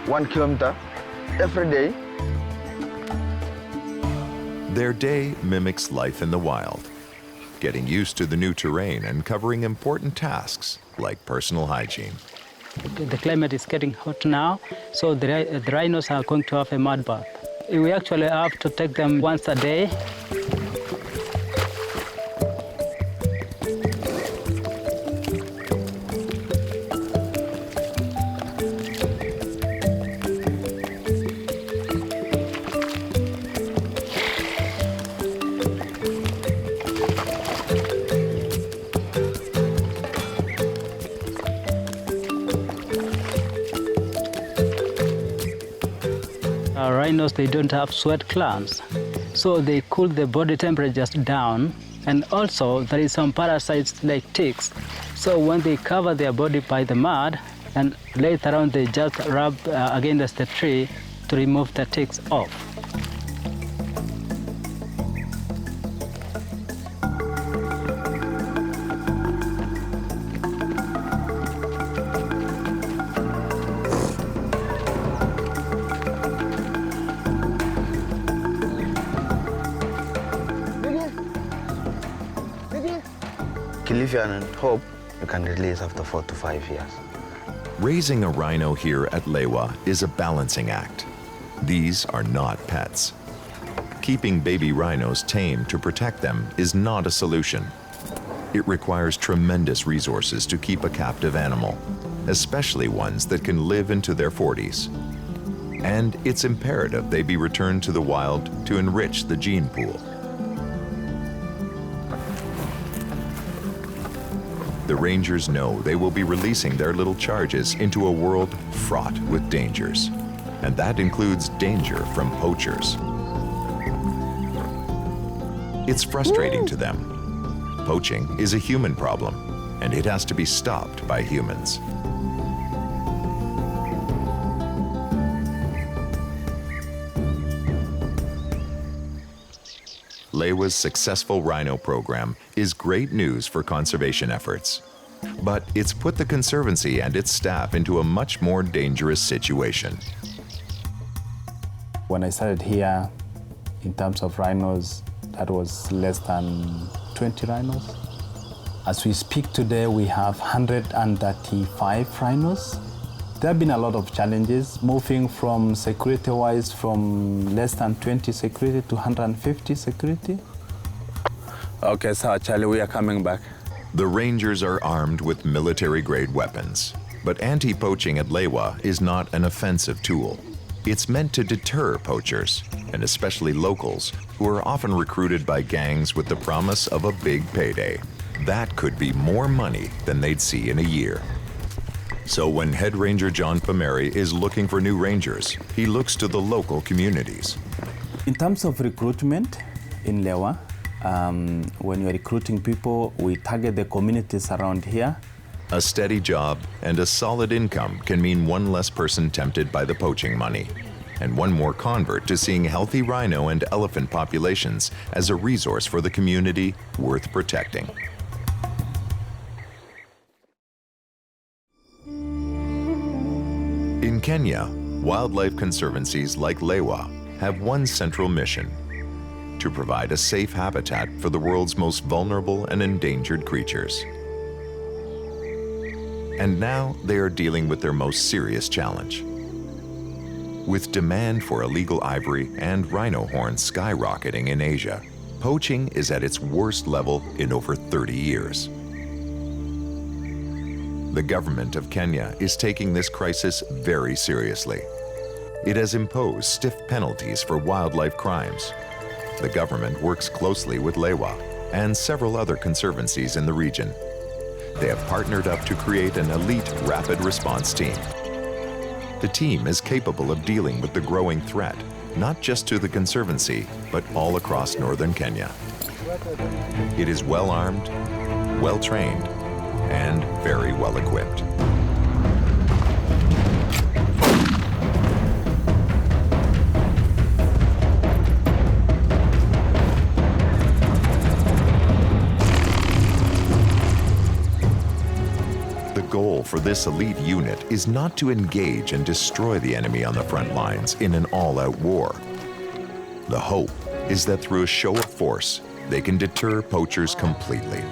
1 kilometer every day. Their day mimics life in the wild, getting used to the new terrain and covering important tasks like personal hygiene. The climate is getting hot now, so the rhinos are going to have a mud bath. We actually have to take them once a day. Rhinos, they don't have sweat glands, so they cool the body temperatures down, and also there is some parasites like ticks, so when they cover their body by the mud, and later on they just rub against the tree to remove the ticks off. And hope you can release after 4 to 5 years. Raising a rhino here at Lewa is a balancing act. These are not pets. Keeping baby rhinos tame to protect them is not a solution. It requires tremendous resources to keep a captive animal, especially ones that can live into their 40s. And it's imperative they be returned to the wild to enrich the gene pool. The rangers know they will be releasing their little charges into a world fraught with dangers, and that includes danger from poachers. It's frustrating to them. Poaching is a human problem, and it has to be stopped by humans. Lewa's successful rhino program is great news for conservation efforts. But it's put the Conservancy and its staff into a much more dangerous situation. When I started here, in terms of rhinos, that was less than 20 rhinos. As we speak today, we have 135 rhinos. There have been a lot of challenges, moving from security-wise from less than 20 security to 150 security. Okay, so Charlie, we are coming back. The rangers are armed with military-grade weapons, but anti-poaching at Lewa is not an offensive tool. It's meant to deter poachers, and especially locals, who are often recruited by gangs with the promise of a big payday. That could be more money than they'd see in a year. So when Head Ranger John Pomeri is looking for new rangers, he looks to the local communities. In terms of recruitment in Lewa, when you're recruiting people, we target the communities around here. A steady job and a solid income can mean one less person tempted by the poaching money, and one more convert to seeing healthy rhino and elephant populations as a resource for the community worth protecting. In Kenya, wildlife conservancies like Lewa have one central mission: to provide a safe habitat for the world's most vulnerable and endangered creatures. And now they are dealing with their most serious challenge. With demand for illegal ivory and rhino horns skyrocketing in Asia, poaching is at its worst level in over 30 years. The government of Kenya is taking this crisis very seriously. It has imposed stiff penalties for wildlife crimes. The government works closely with Lewa and several other conservancies in the region. They have partnered up to create an elite rapid response team. The team is capable of dealing with the growing threat, not just to the conservancy, but all across northern Kenya. It is well armed, well trained, and very well equipped. The goal for this elite unit is not to engage and destroy the enemy on the front lines in an all-out war. The hope is that through a show of force, they can deter poachers completely.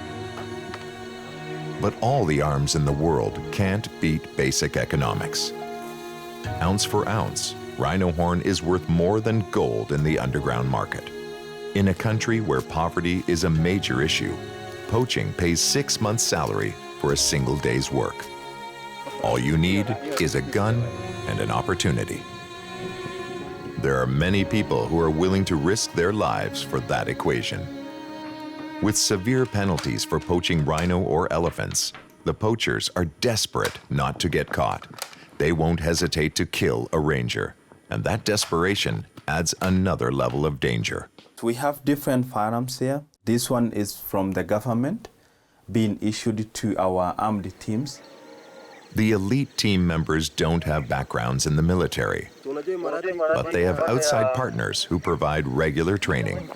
But all the arms in the world can't beat basic economics. Ounce for ounce, rhino horn is worth more than gold in the underground market. In a country where poverty is a major issue, poaching pays 6 months' salary for a single day's work. All you need is a gun and an opportunity. There are many people who are willing to risk their lives for that equation. With severe penalties for poaching rhino or elephants, the poachers are desperate not to get caught. They won't hesitate to kill a ranger, and that desperation adds another level of danger. We have different firearms here. This one is from the government, being issued to our armed teams. The elite team members don't have backgrounds in the military, but they have outside partners who provide regular training.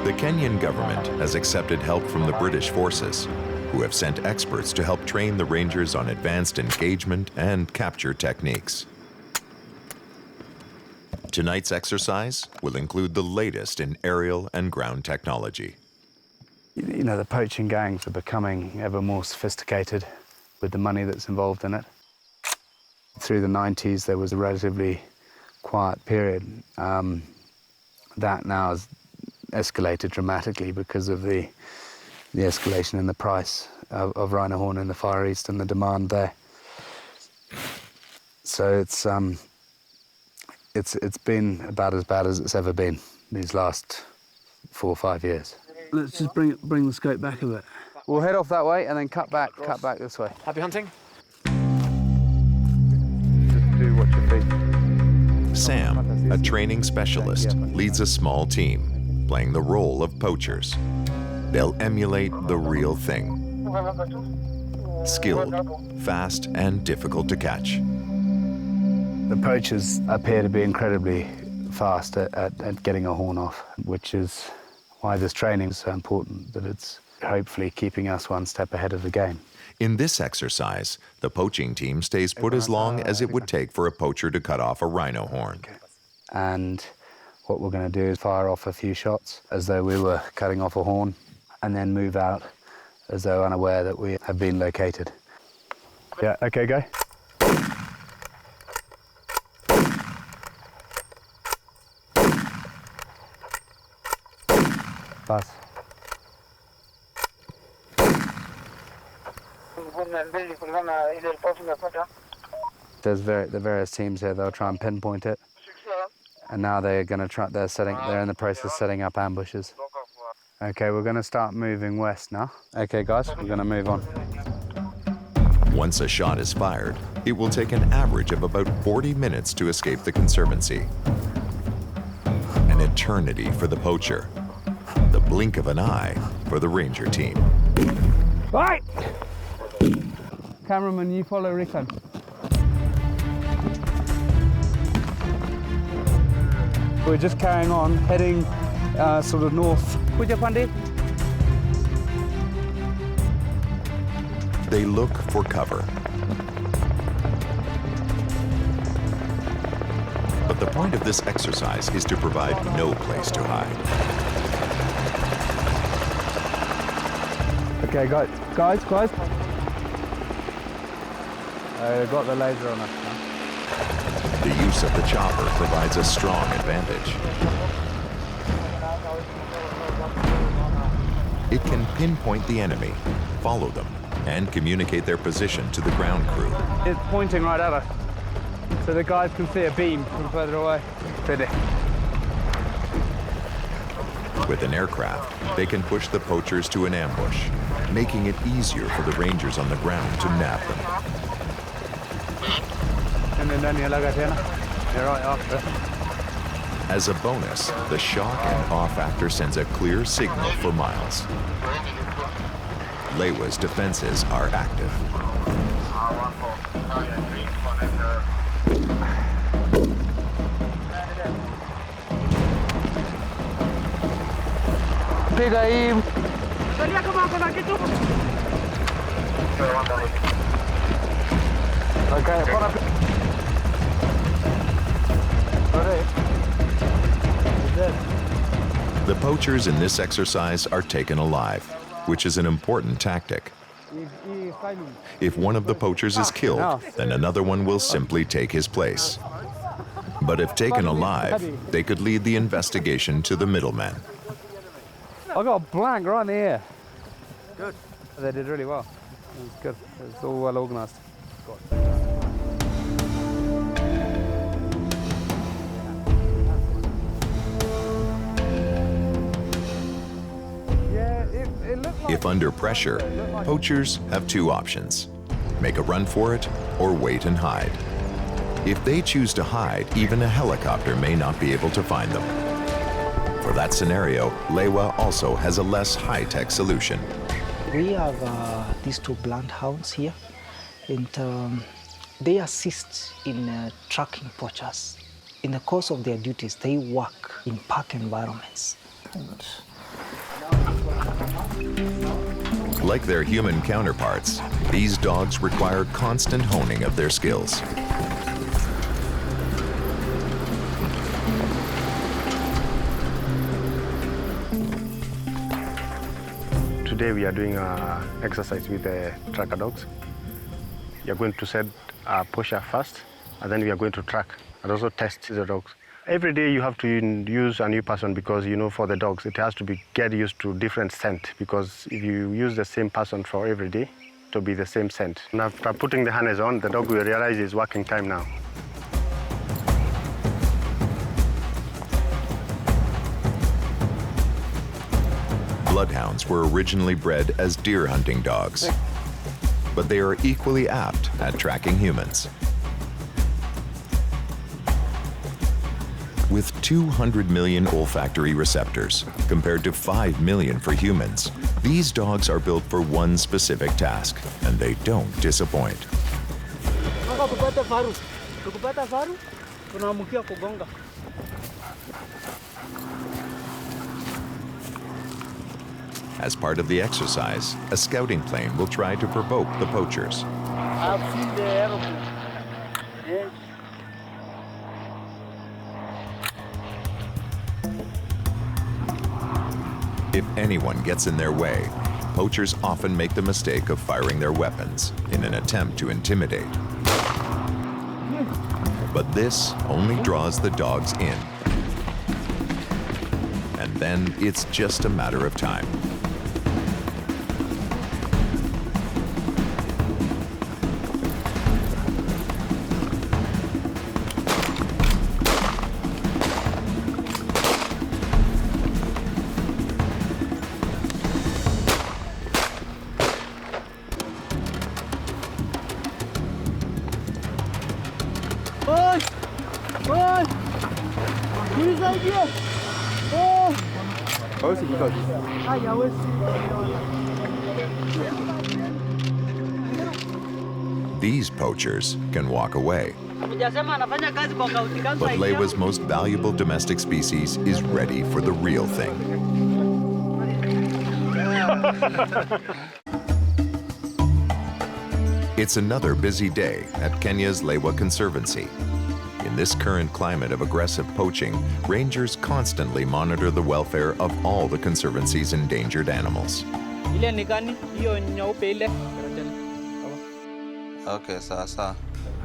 The Kenyan government has accepted help from the British forces, who have sent experts to help train the rangers on advanced engagement and capture techniques. Tonight's exercise will include the latest in aerial and ground technology. You know, the poaching gangs are becoming ever more sophisticated with the money that's involved in it. Through the 90s, there was a relatively quiet period. That now has escalated dramatically because of the escalation in the price of rhino horn in the Far East and the demand there. So it's been about as bad as it's ever been these last 4 or 5 years. Let's just bring the scope back a bit. We'll head off that way and then cut back this way. Happy hunting? Just do watch your feet. Sam, a training specialist, leads a small team, playing the role of poachers. They'll emulate the real thing. Skilled, fast, and difficult to catch. The poachers appear to be incredibly fast at getting a horn off, which is why this training is so important, that it's hopefully keeping us one step ahead of the game. In this exercise, the poaching team stays put as long as it would take for a poacher to cut off a rhino horn. And what we're going to do is fire off a few shots as though we were cutting off a horn, and then move out as though unaware that we have been located. Yeah, okay, go. One There's the various teams here. They'll try and pinpoint it, and now they're going to try. They're in the process of setting up ambushes. Okay, we're going to start moving west now. Okay, guys, we're going to move on. Once a shot is fired, it will take an average of about 40 minutes to escape the Conservancy. An eternity for the poacher. The blink of an eye for the ranger team. Right! Cameraman, you follow Rickon. We're just carrying on, heading sort of north. Kuja Pandi. They look for cover. But the point of this exercise is to provide no place to hide. Okay, guys. I've got the laser on us now. The use of the chopper provides a strong advantage. It can pinpoint the enemy, follow them, and communicate their position to the ground crew. It's pointing right at us, so the guys can see a beam from further away. With an aircraft, they can push the poachers to an ambush, making it easier for the rangers on the ground to nab them. And then they're right after. As a bonus, the shock and awe factor sends a clear signal for miles. Lewa's defenses are active. Piga him. Okay, the poachers in this exercise are taken alive, which is an important tactic. If one of the poachers is killed, then another one will simply take his place. But if taken alive, they could lead the investigation to the middlemen. I got a blank right in the ear. Good. They did really well. It was good. It was all well organised. If under pressure, poachers have two options: make a run for it or wait and hide. If they choose to hide, even a helicopter may not be able to find them. For that scenario, Lewa also has a less high-tech solution. We have these two bloodhounds here, and they assist in tracking poachers. In the course of their duties, they work in pack environments. Like their human counterparts, these dogs require constant honing of their skills. Today we are doing an exercise with the tracker dogs. We are going to set a poacher first, and then we are going to track and also test the dogs. Every day you have to use a new person because, you know, for the dogs, it has to get used to different scent, because if you use the same person for every day, it will be the same scent. And after putting the harness on, the dog will realize it's working time now. Bloodhounds were originally bred as deer hunting dogs, but they are equally apt at tracking humans. With 200 million olfactory receptors, compared to 5 million for humans, these dogs are built for one specific task, and they don't disappoint. As part of the exercise, a scouting plane will try to provoke the poachers. I've seen the aeroplane. Yes. If anyone gets in their way, poachers often make the mistake of firing their weapons in an attempt to intimidate. But this only draws the dogs in. And then it's just a matter of time. These poachers can walk away. But Lewa's most valuable domestic species is ready for the real thing. It's another busy day at Kenya's Lewa Conservancy. In this current climate of aggressive poaching, rangers constantly monitor the welfare of all the Conservancy's endangered animals. Okay, sasa.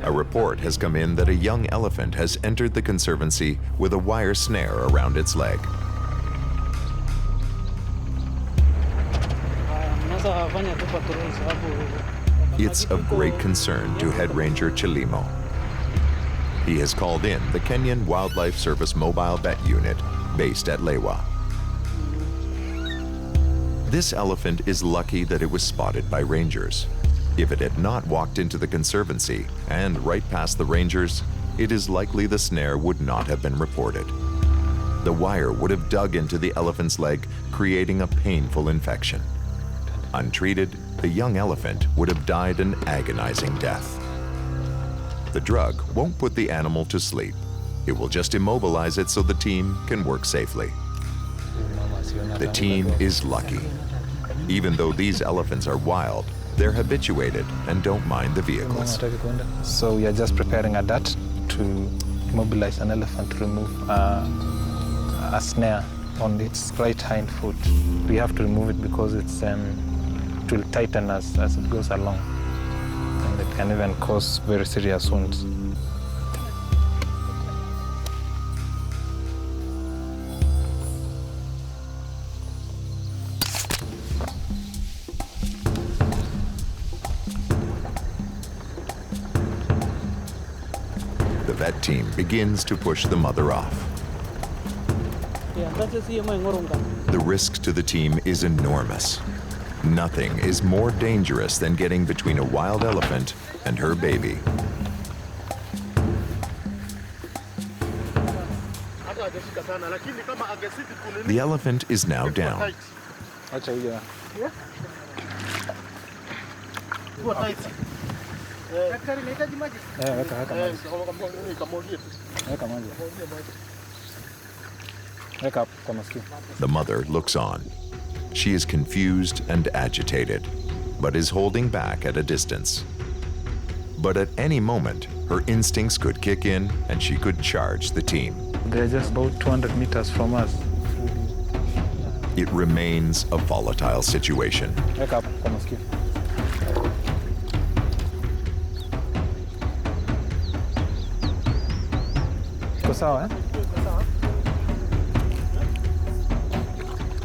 A report has come in that a young elephant has entered the Conservancy with a wire snare around its leg. It's of great concern to Head Ranger Chilimo. He has called in the Kenyan Wildlife Service Mobile Vet Unit based at Lewa. This elephant is lucky that it was spotted by rangers. If it had not walked into the Conservancy and right past the rangers, it is likely the snare would not have been reported. The wire would have dug into the elephant's leg, creating a painful infection. Untreated, the young elephant would have died an agonizing death. The drug won't put the animal to sleep. It will just immobilize it so the team can work safely. The team is lucky. Even though these elephants are wild, they're habituated and don't mind the vehicles. So we are just preparing a dart to mobilize an elephant to remove a snare on its right hind foot. We have to remove it because it will tighten as it goes along. And it can even cause very serious wounds. The vet team begins to push the mother off. The risk to the team is enormous. Nothing is more dangerous than getting between a wild elephant and her baby. The elephant is now down. The mother looks on. She is confused and agitated, but is holding back at a distance. But at any moment, her instincts could kick in and she could charge the team. They're just about 200 meters from us. It remains a volatile situation.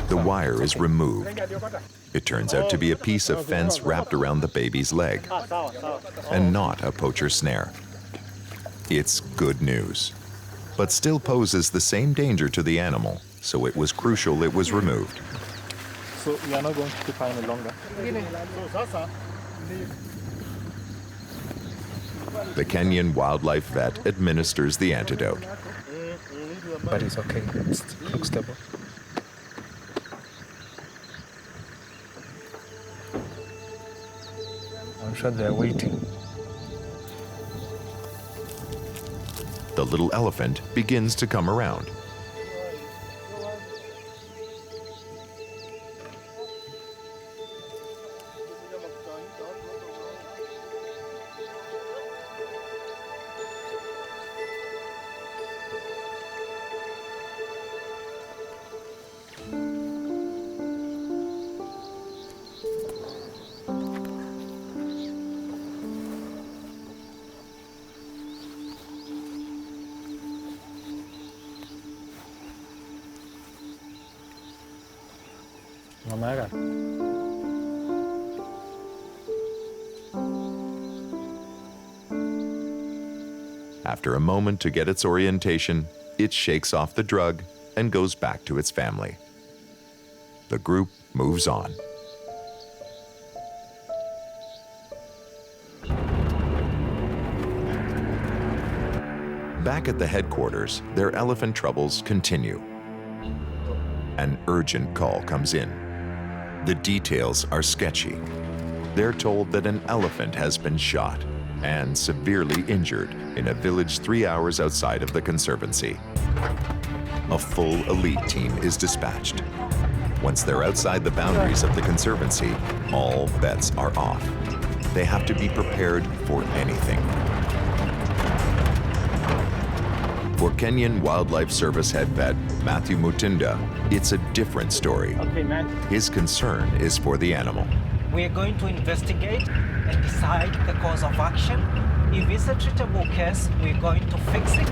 The wire is removed. It turns out to be a piece of fence wrapped around the baby's leg, and not a poacher snare. It's good news, but still poses the same danger to the animal, so it was crucial it was removed. So we are not going to keep her any longer. The Kenyan wildlife vet administers the antidote. But it's okay, it looks stable. I'm sure they're waiting. The little elephant begins to come around. After a moment to get its orientation, it shakes off the drug and goes back to its family. The group moves on. Back at the headquarters, their elephant troubles continue. An urgent call comes in. The details are sketchy. They're told that an elephant has been shot and severely injured in a village 3 hours outside of the Conservancy. A full elite team is dispatched. Once they're outside the boundaries of the Conservancy, all bets are off. They have to be prepared for anything. For Kenyan Wildlife Service head vet Matthew Mutinda, it's a different story. His concern is for the animal. We're going to investigate and decide the course of action. If it's a treatable case, we're going to fix it.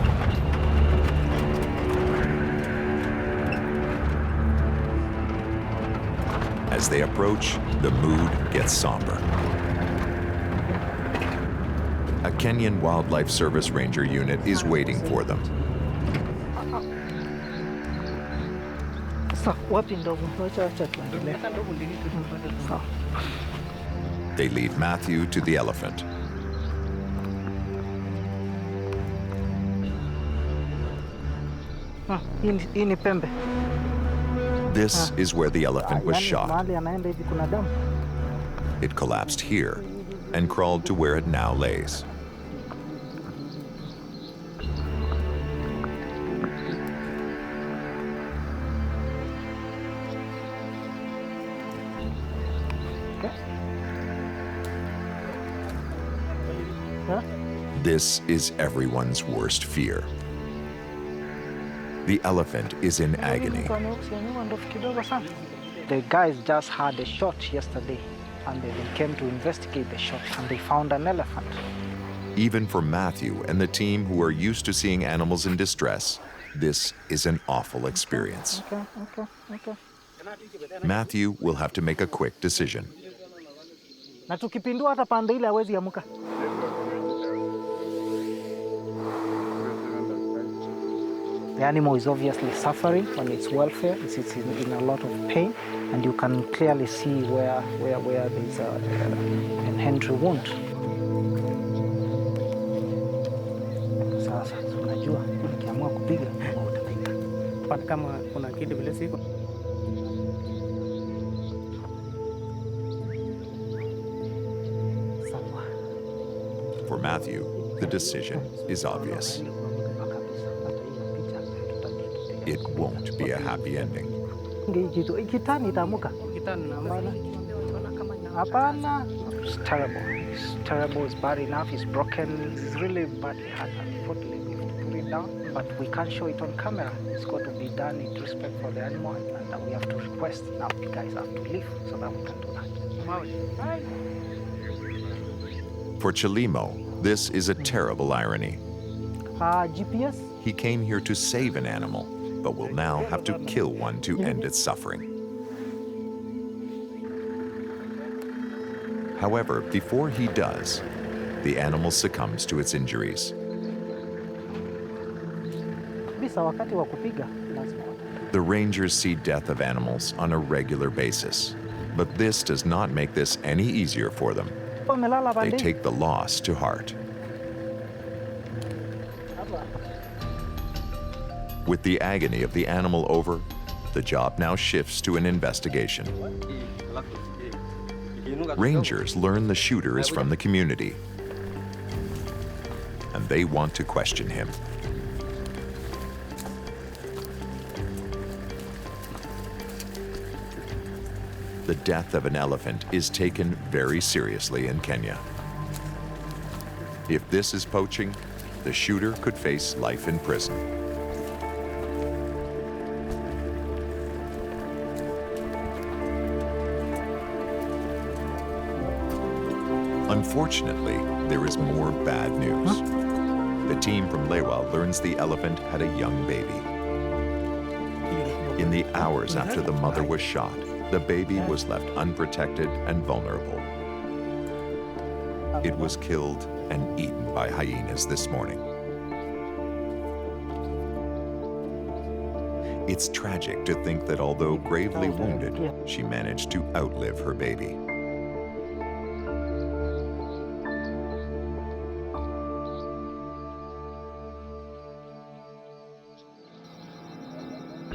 As they approach, the mood gets somber. A Kenyan Wildlife Service Ranger unit is waiting for them. They lead Matthew to the elephant. This is where the elephant was shot. It collapsed here and crawled to where it now lays. This is everyone's worst fear. The elephant is in agony. The guys just had a shot yesterday, and they came to investigate the shot, and they found an elephant. Even for Matthew and the team who are used to seeing animals in distress, this is an awful experience. Okay. Matthew will have to make a quick decision. Na tukipindua hata pande ile hawezi amuka. The animal is obviously suffering on its welfare. It's in a lot of pain, and you can clearly see where there's an entry wound. Sasa unajua ukiamua kupiga utapiga. Pata kama kuna kitu vile siko. For Matthew, the decision is obvious. It won't be a happy ending. Kitani itamuka. Hapana. It's terrible. It's terrible. It's bad enough. It's broken. It's really badly hurt. Unfortunately, we have to put it down, but we can't show it on camera. It's got to be done in respect for the animal, and we have to request now the guys have to leave so that we can do that. For Chilimo, this is a terrible irony. GPS? He came here to save an animal, but will now have to kill one to end its suffering. However, before he does, the animal succumbs to its injuries. The rangers see death of animals on a regular basis, but this does not make this any easier for them. They take the loss to heart. With the agony of the animal over, the job now shifts to an investigation. Rangers learn the shooter is from the community, and they want to question him. The death of an elephant is taken very seriously in Kenya. If this is poaching, the shooter could face life in prison. Unfortunately, there is more bad news. The team from Lewa learns the elephant had a young baby. In the hours after the mother was shot, the baby was left unprotected and vulnerable. It was killed and eaten by hyenas this morning. It's tragic to think that although gravely wounded, she managed to outlive her baby.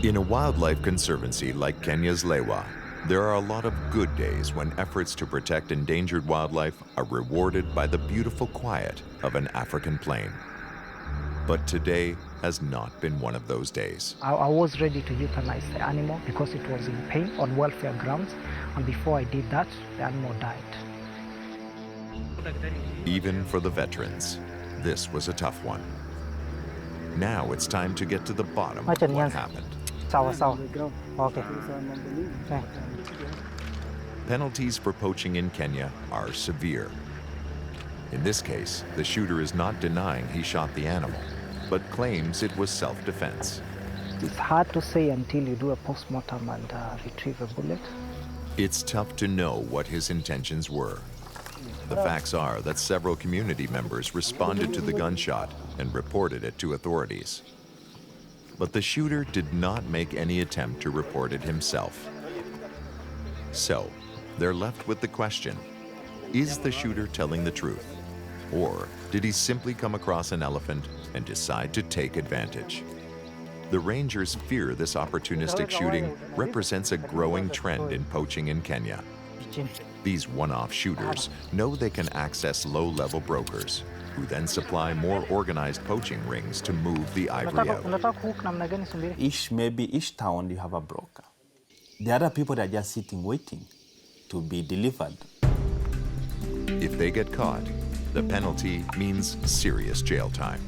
In a wildlife conservancy like Kenya's Lewa, there are a lot of good days when efforts to protect endangered wildlife are rewarded by the beautiful quiet of an African plain. But today has not been one of those days. I was ready to euthanize the animal because it was in pain on welfare grounds, and before I did that, the animal died. Even for the veterans, this was a tough one. Now it's time to get to the bottom of what happened. Okay. Penalties for poaching in Kenya are severe. In this case, the shooter is not denying he shot the animal, but claims it was self-defense. It's hard to say until you do a post-mortem and retrieve a bullet. It's tough to know what his intentions were. The facts are that several community members responded to the gunshot and reported it to authorities. But the shooter did not make any attempt to report it himself. So, they're left with the question, is the shooter telling the truth? Or did he simply come across an elephant and decide to take advantage? The rangers fear this opportunistic shooting represents a growing trend in poaching in Kenya. These one-off shooters know they can access low-level brokers, who then supply more organized poaching rings to move the ivory out. Maybe each town you have a broker. The other people that are just sitting waiting to be delivered. If they get caught, the penalty means serious jail time.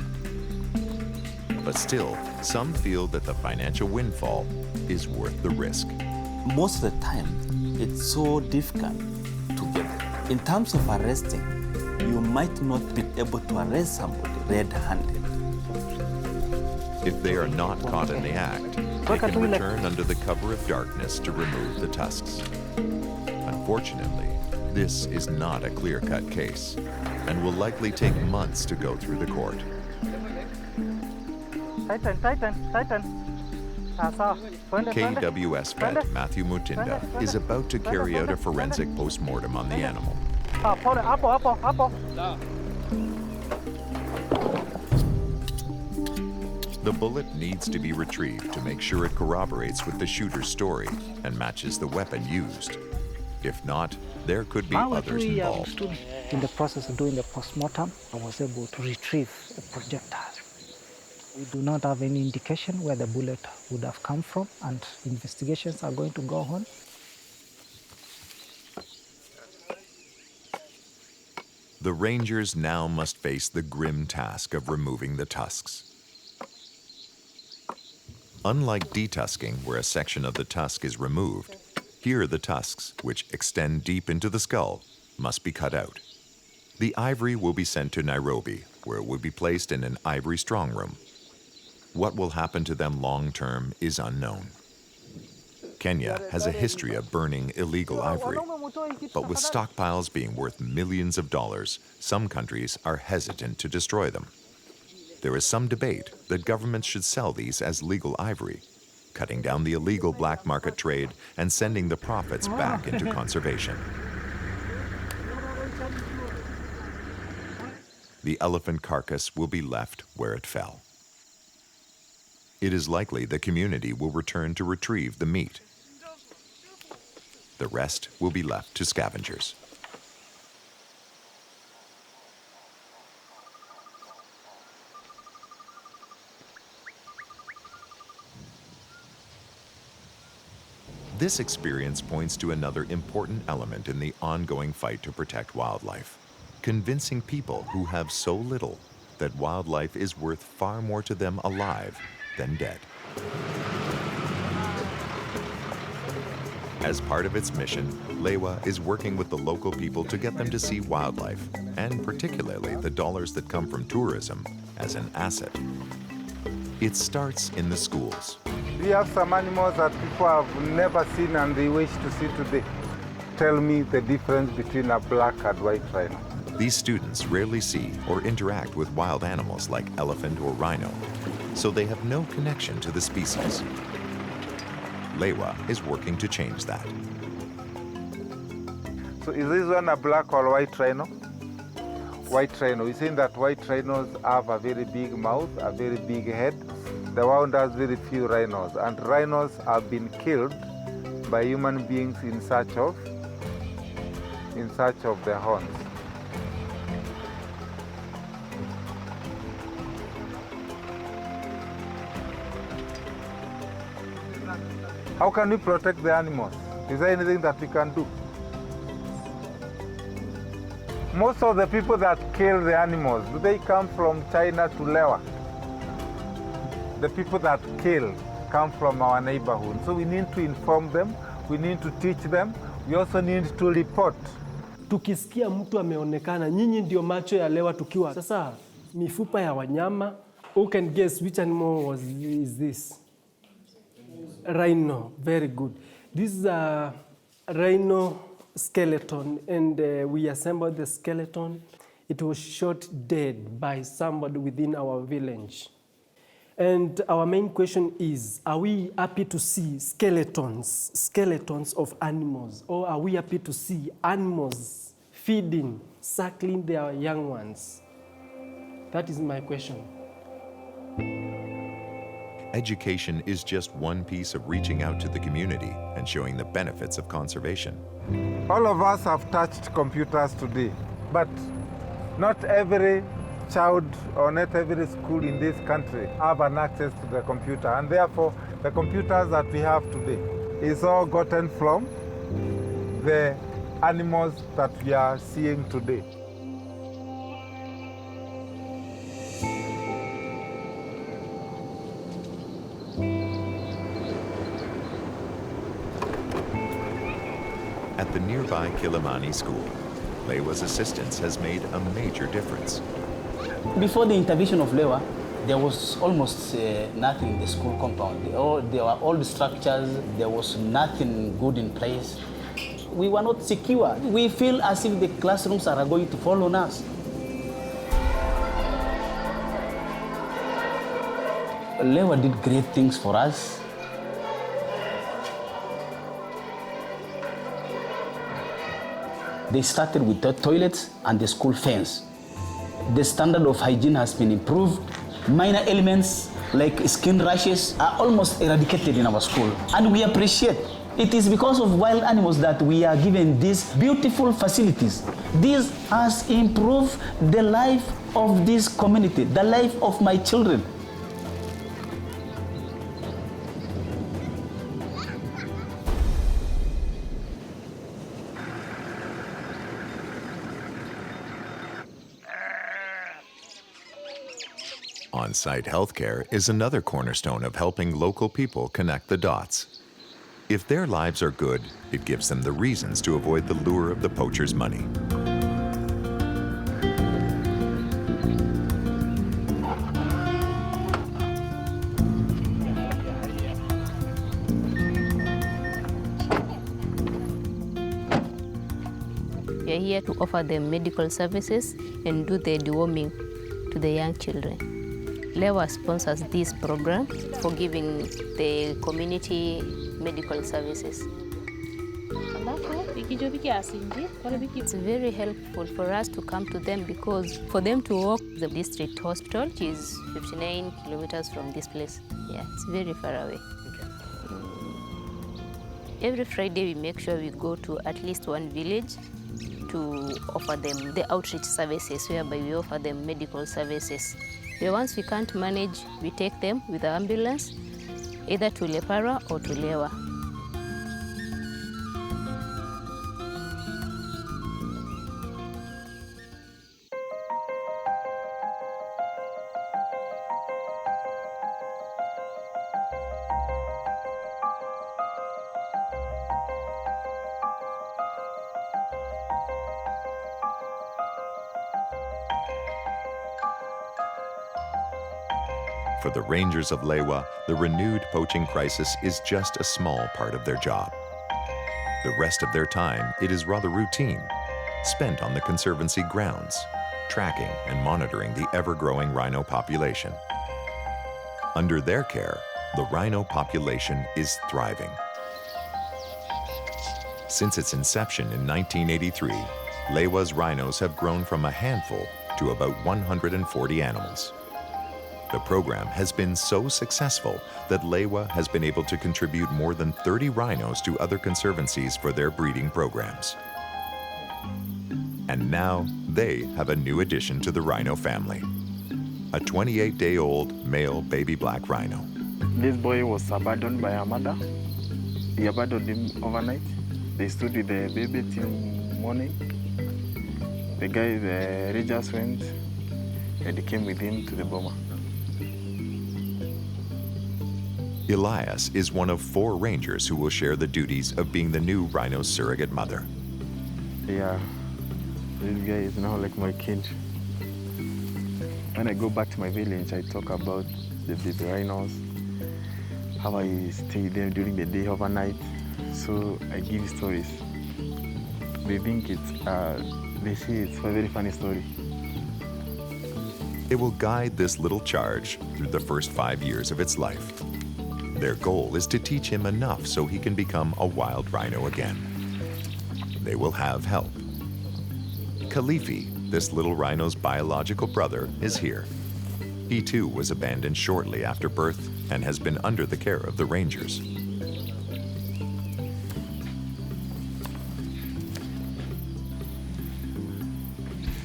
But still, some feel that the financial windfall is worth the risk. Most of the time, it's so difficult to get. In terms of arresting, you might not be able to arrest somebody red-handed. If they are not caught in the act, they can return under the cover of darkness to remove the tusks. Unfortunately, this is not a clear-cut case and will likely take months to go through the court. KWS vet Matthew Mutinda is about to carry out a forensic post-mortem on the animal. The bullet needs to be retrieved to make sure it corroborates with the shooter's story and matches the weapon used. If not, there could be others involved. In the process of doing the post-mortem, I was able to retrieve a projectile. We do not have any indication where the bullet would have come from, and investigations are going to go on. The rangers now must face the grim task of removing the tusks. Unlike detusking, where a section of the tusk is removed, here the tusks, which extend deep into the skull, must be cut out. The ivory will be sent to Nairobi, where it will be placed in an ivory strong room. What will happen to them long-term is unknown. Kenya has a history of burning illegal ivory, but with stockpiles being worth millions of dollars, some countries are hesitant to destroy them. There is some debate that governments should sell these as legal ivory, cutting down the illegal black market trade and sending the profits back into conservation. The elephant carcass will be left where it fell. It is likely the community will return to retrieve the meat. The rest will be left to scavengers. This experience points to another important element in the ongoing fight to protect wildlife, convincing people who have so little that wildlife is worth far more to them alive than dead. As part of its mission, Lewa is working with the local people to get them to see wildlife, and particularly the dollars that come from tourism, as an asset. It starts in the schools. We have some animals that people have never seen and they wish to see today. Tell me the difference between a black and white rhino. These students rarely see or interact with wild animals like elephant or rhino, so they have no connection to the species. Lewa is working to change that. So is this one a black or white rhino? White rhino. We're saying that white rhinos have a very big mouth, a very big head, the world has very few rhinos, and rhinos have been killed by human beings in search of their horns. How can we protect the animals? Is there anything that we can do? Most of the people that kill the animals, do they come from China to Lewa? The people that kill come from our neighborhood. So we need to inform them, we need to teach them, we also need to report. Tukisikia mtu ameonekana, nyinyi ndio macho ya Lewa tukiwa. Sasa mifupa ya wanyama, who can guess which animal is this? Rhino, very good. This is a rhino skeleton, and we assembled the skeleton. It was shot dead by somebody within our village. And our main question is, are we happy to see skeletons of animals, or are we happy to see animals feeding, suckling their young ones? That is my question. Education is just one piece of reaching out to the community and showing the benefits of conservation. All of us have touched computers today, but not every child or not every school in this country have an access to the computer, and therefore the computers that we have today is all gotten from the animals that we are seeing today. At the nearby Kilimani school, Lewa's assistance has made a major difference. Before the intervention of Lewa, there was almost nothing in the school compound. There were old structures, there was nothing good in place. We were not secure. We feel as if the classrooms are going to fall on us. Lewa did great things for us. They started with the toilets and the school fence. The standard of hygiene has been improved. Minor elements like skin rashes are almost eradicated in our school, and we appreciate. It is because of wild animals that we are given these beautiful facilities. This has improved the life of this community, the life of my children. On-site healthcare is another cornerstone of helping local people connect the dots. If their lives are good, it gives them the reasons to avoid the lure of the poacher's money. We are here to offer them medical services and do the deworming to the young children. Lewa sponsors this program for giving the community medical services. It's very helpful for us to come to them because for them to walk the district hospital, which is 59 kilometers from this place. Yeah, it's very far away. Every Friday we make sure we go to at least one village to offer them the outreach services, whereby we offer them medical services. The ones we can't manage, we take them with the ambulance, either to Lepara or to Lewa. For the rangers of Lewa, the renewed poaching crisis is just a small part of their job. The rest of their time, it is rather routine, spent on the Conservancy grounds, tracking and monitoring the ever-growing rhino population. Under their care, the rhino population is thriving. Since its inception in 1983, Lewa's rhinos have grown from a handful to about 140 animals. The program has been so successful that Lewa has been able to contribute more than 30 rhinos to other conservancies for their breeding programs. And now they have a new addition to the rhino family, a 28-day-old male baby black rhino. This boy was abandoned by a mother. He abandoned him overnight. They stood with the baby till morning. The rangers went and they came with him to the boma. Elias is one of 4 rangers who will share the duties of being the new rhino's surrogate mother. Yeah, this guy is now like my kid. When I go back to my village, I talk about the baby rhinos, how I stay there during the day, overnight. So I give stories. They think they see it's a very funny story. It will guide this little charge through the first 5 years of its life. Their goal is to teach him enough so he can become a wild rhino again. They will have help. Khalifi, this little rhino's biological brother, is here. He too was abandoned shortly after birth and has been under the care of the rangers.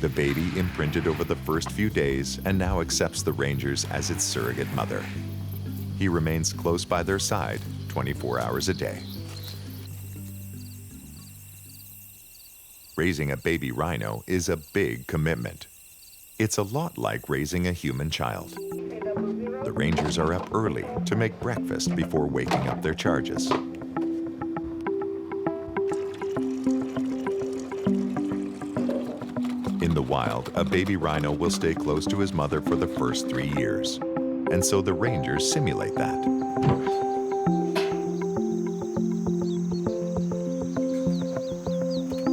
The baby imprinted over the first few days and now accepts the rangers as its surrogate mother. He remains close by their side 24 hours a day. Raising a baby rhino is a big commitment. It's a lot like raising a human child. The rangers are up early to make breakfast before waking up their charges. In the wild, a baby rhino will stay close to his mother for the first 3 years. And so the rangers simulate that.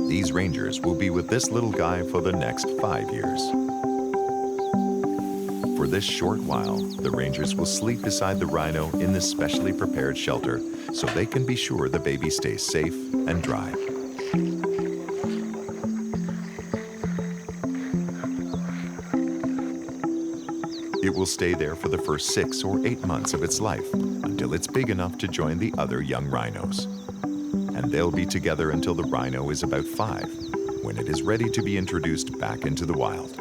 These rangers will be with this little guy for the next 5 years. For this short while, the rangers will sleep beside the rhino in this specially prepared shelter so they can be sure the baby stays safe and dry. It will stay there for the first 6 or 8 months of its life until it's big enough to join the other young rhinos. And they'll be together until the rhino is about 5, when it is ready to be introduced back into the wild.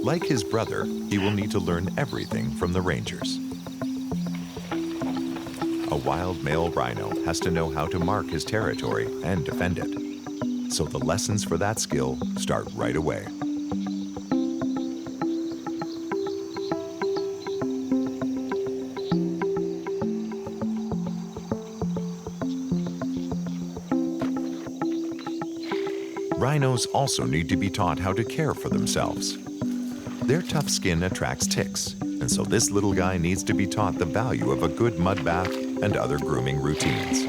Like his brother, he will need to learn everything from the rangers. A wild male rhino has to know how to mark his territory and defend it. So the lessons for that skill start right away. Rhinos also need to be taught how to care for themselves. Their tough skin attracts ticks, and so this little guy needs to be taught the value of a good mud bath and other grooming routines.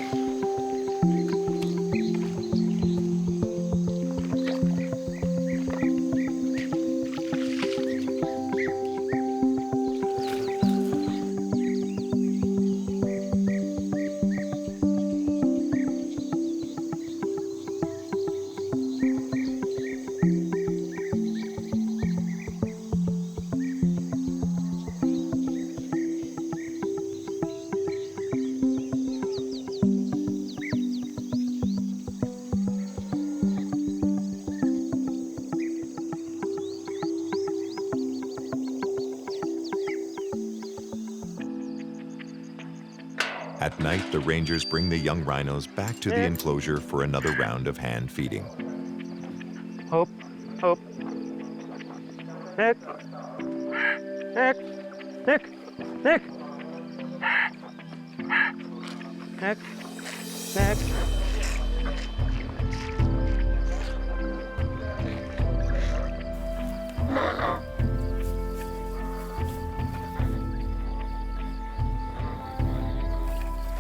At night, the rangers bring the young rhinos back to the enclosure for another round of hand feeding. Hope, hope. Nick. Nick. Nick. Nick. Nick. Nick.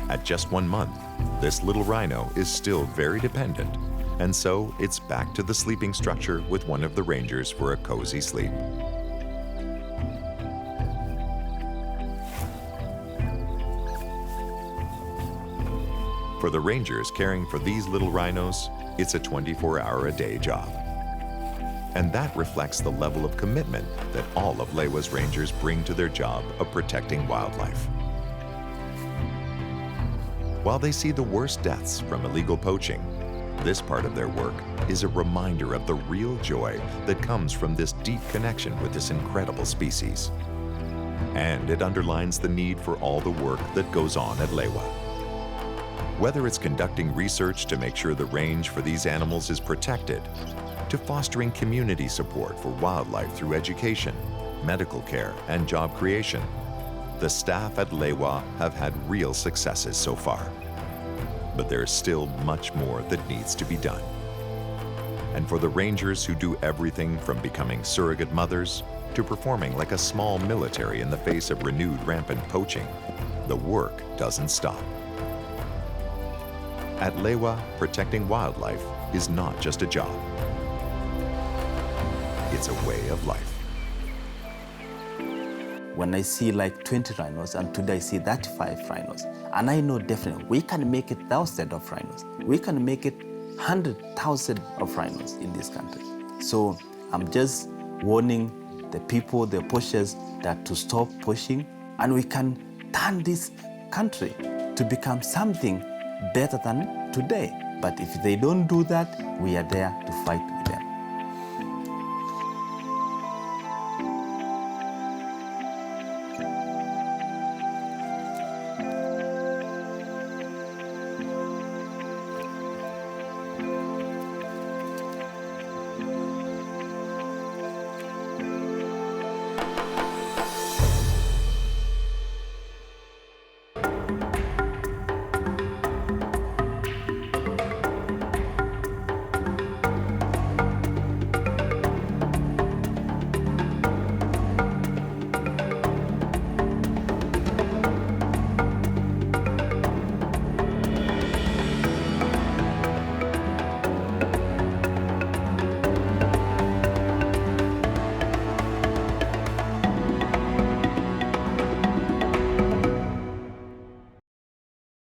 At just 1 month, this little rhino is still very dependent, and so it's back to the sleeping structure with one of the rangers for a cozy sleep. For the rangers caring for these little rhinos, it's a 24-hour-a-day job. And that reflects the level of commitment that all of Lewa's rangers bring to their job of protecting wildlife. While they see the worst deaths from illegal poaching, this part of their work is a reminder of the real joy that comes from this deep connection with this incredible species. And it underlines the need for all the work that goes on at Lewa. Whether it's conducting research to make sure the range for these animals is protected, to fostering community support for wildlife through education, medical care, and job creation, the staff at Lewa have had real successes so far. But there's still much more that needs to be done. And for the rangers who do everything from becoming surrogate mothers to performing like a small military in the face of renewed rampant poaching, the work doesn't stop. At Lewa, protecting wildlife is not just a job. It's a way of life. When I see like 20 rhinos and today I see 35 rhinos, and I know definitely we can make it thousands of rhinos. We can make it 100,000 of rhinos in this country. So I'm just warning the people, the poachers, that to stop poaching, and we can turn this country to become something better than today. But if they don't do that, we are there to fight